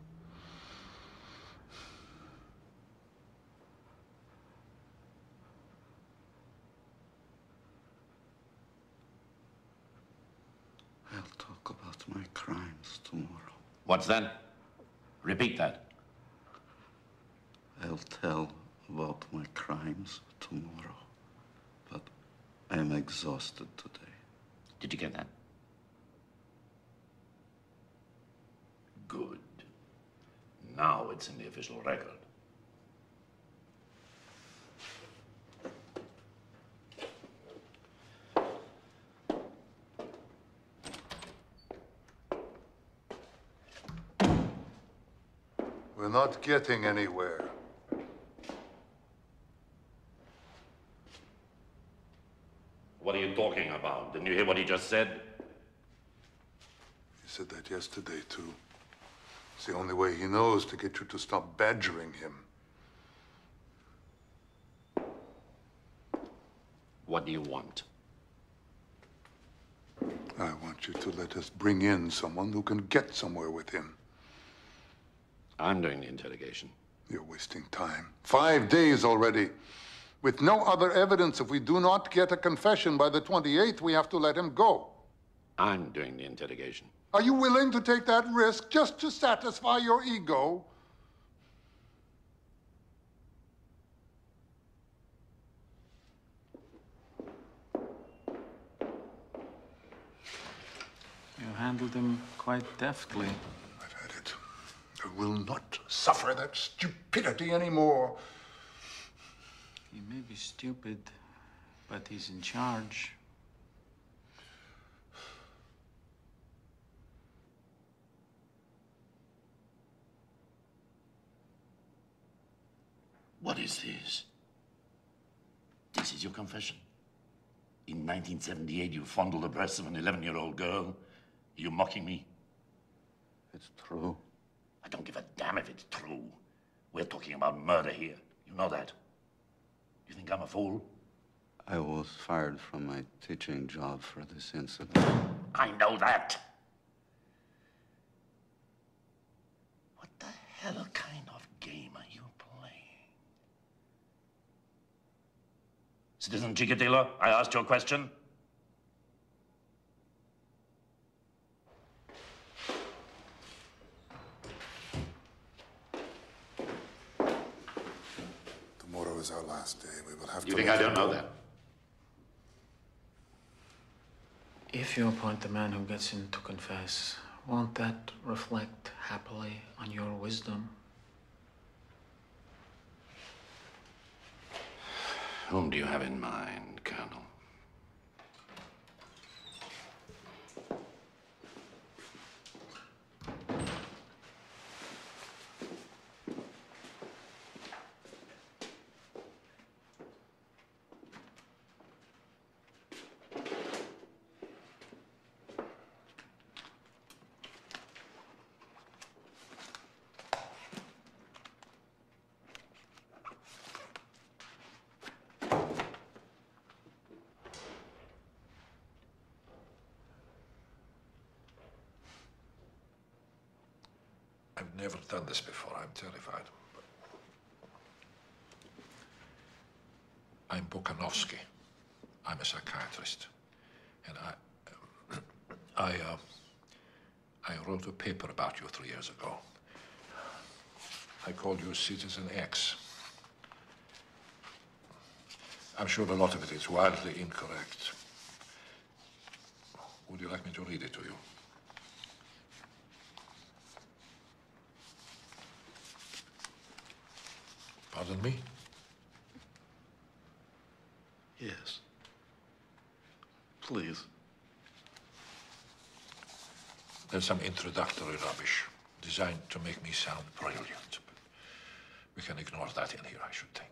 I'll talk about my crimes tomorrow. What's then? Repeat that. I'll tell about my crimes tomorrow, but I'm exhausted today. Did you get that? Good. Now it's in the official record. We're not getting anywhere. What are you talking about? Didn't you hear what he just said? He said that yesterday, too. It's the only way he knows to get you to stop badgering him. What do you want? I want you to let us bring in someone who can get somewhere with him. I'm doing the interrogation. You're wasting time. 5 days already. With no other evidence, if we do not get a confession by the 28th, we have to let him go. I'm doing the interrogation. Are you willing to take that risk just to satisfy your ego? You handled him quite deftly. I've had it. I will not suffer that stupidity anymore. He may be stupid, but he's in charge. What is this? This is your confession? In 1978, you fondled the breasts of an 11-year-old girl? Are you mocking me? It's true. I don't give a damn if it's true. We're talking about murder here. You know that. You think I'm a fool? I was fired from my teaching job for this incident. I know that. What the hell kind of game are you playing? Citizen Chikatilo, I asked you a question. Tomorrow is our last day. We will have to... You think I don't know that? If you appoint the man who gets in to confess, won't that reflect happily on your wisdom? Whom do you have in mind, Colonel? I've never done this before. I'm terrified. I'm Bukanovsky. I'm a psychiatrist. And I wrote a paper about you 3 years ago. I called you Citizen X. I'm sure a lot of it is wildly incorrect. Would you like me to read it to you? Pardon me? Yes. Please. There's some introductory rubbish designed to make me sound brilliant. But we can ignore that in here, I should think.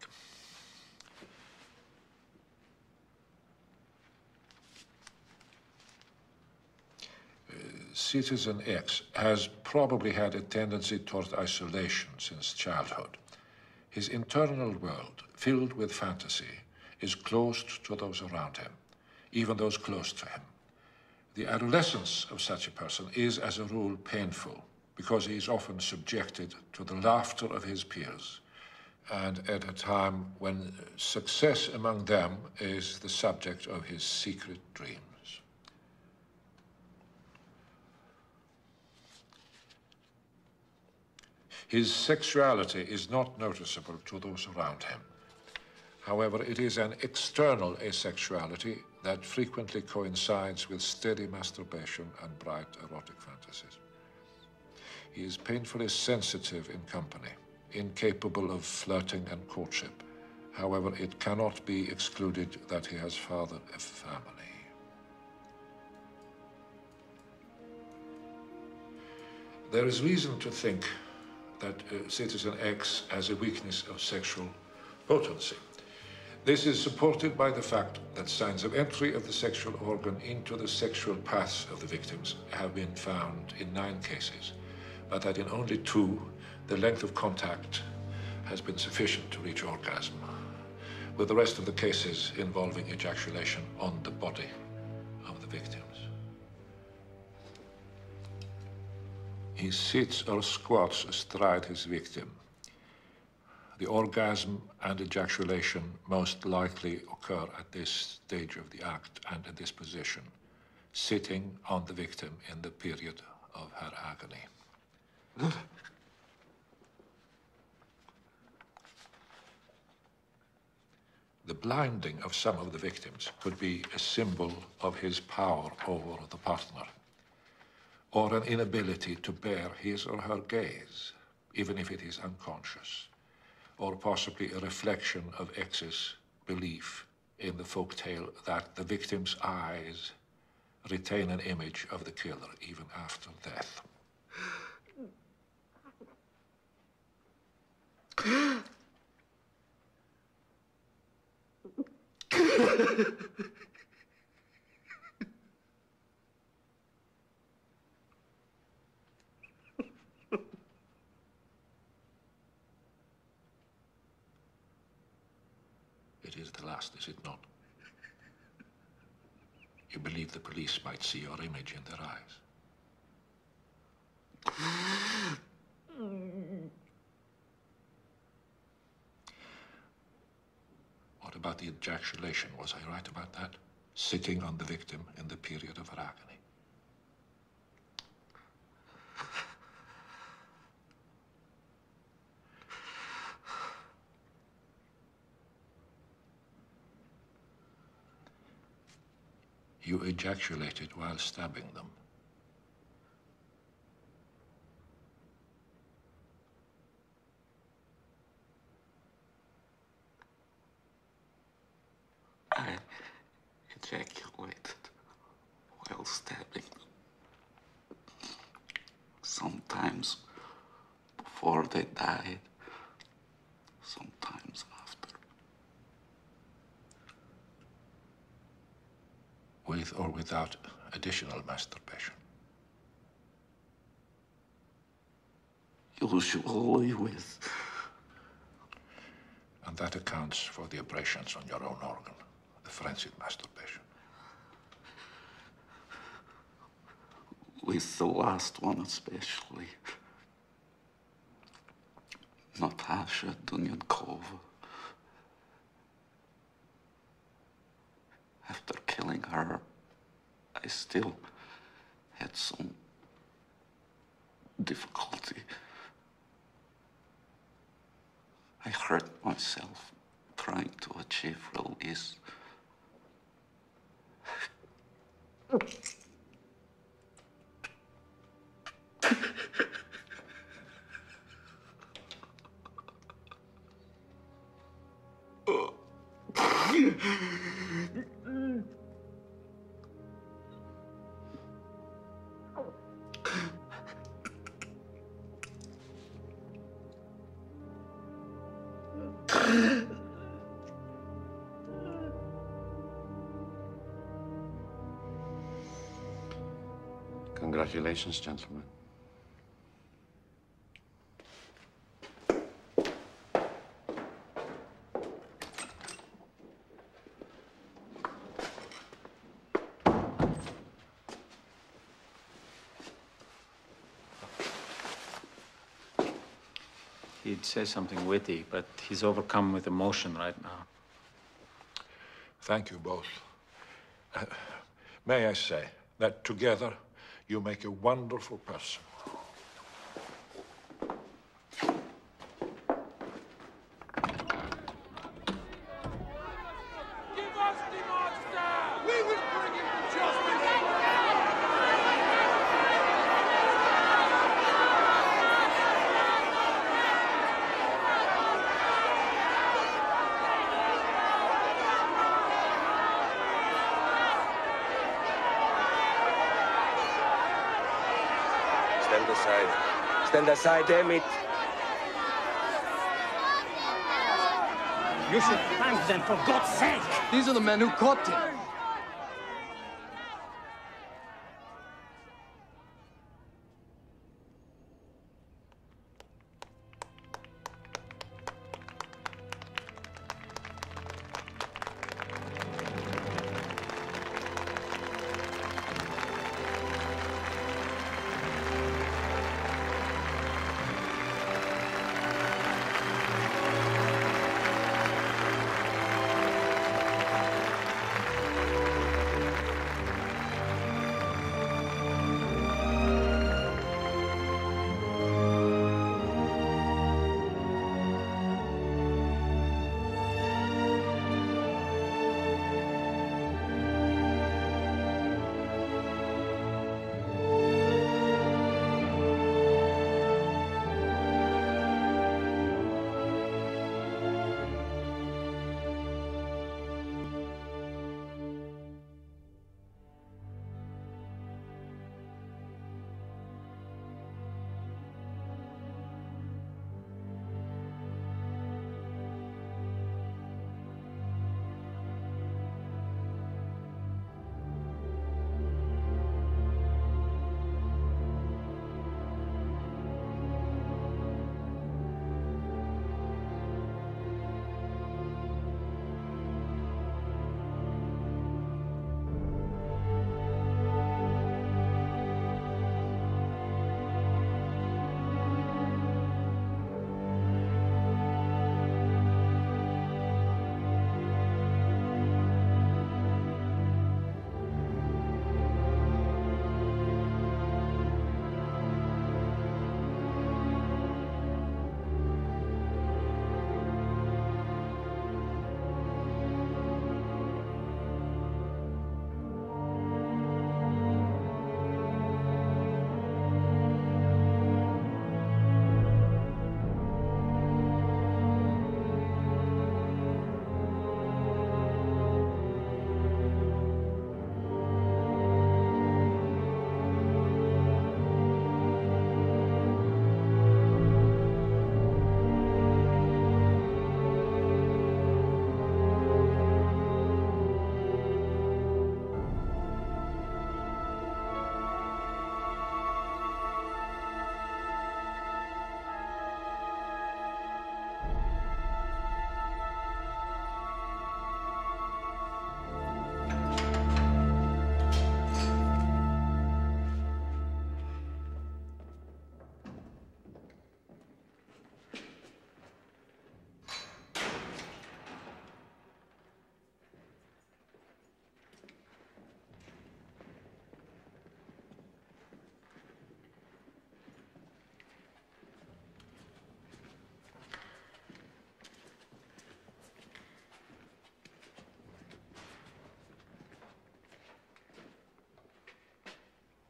Citizen X has probably had a tendency toward isolation since childhood. His internal world, filled with fantasy, is closed to those around him, even those close to him. The adolescence of such a person is, as a rule, painful, because he is often subjected to the laughter of his peers, and at a time when success among them is the subject of his secret dreams. His sexuality is not noticeable to those around him. However, it is an external asexuality that frequently coincides with steady masturbation and bright erotic fantasies. He is painfully sensitive in company, incapable of flirting and courtship. However, it cannot be excluded that he has fathered a family. There is reason to think that Citizen X has a weakness of sexual potency. This is supported by the fact that signs of entry of the sexual organ into the sexual paths of the victims have been found in 9 cases, but that in only 2, the length of contact has been sufficient to reach orgasm, with the rest of the cases involving ejaculation on the body of the victims. He sits or squats astride his victim. The orgasm and ejaculation most likely occur at this stage of the act and in this position, sitting on the victim in the period of her agony. The blinding of some of the victims could be a symbol of his power over the partner, or an inability to bear his or her gaze, even if it is unconscious, or possibly a reflection of X's belief in the folk tale that the victim's eyes retain an image of the killer even after death. It is the last, is it not? You believe the police might see your image in their eyes. What about the ejaculation? Was I right about that? Sitting on the victim in the period of her agony. You ejaculated while stabbing them. I ejaculated while stabbing them. Sometimes before they died, sometimes after. With or without additional masturbation. Usually with. And that accounts for the abrasions on your own organ, the frenzied masturbation. With the last one especially. Natasha Dunyankova. After killing her, I still had some difficulty. I hurt myself trying to achieve release. Congratulations, gentlemen. He'd say something witty, but he's overcome with emotion right now. Thank you both. May I say that together you make a wonderful person. aside. Stand aside, damn it. You should thank them, for God's sake! These are the men who caught him.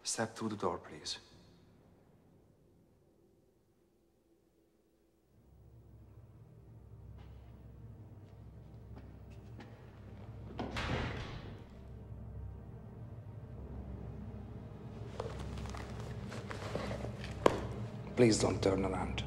Step through the door, please. Please don't turn around.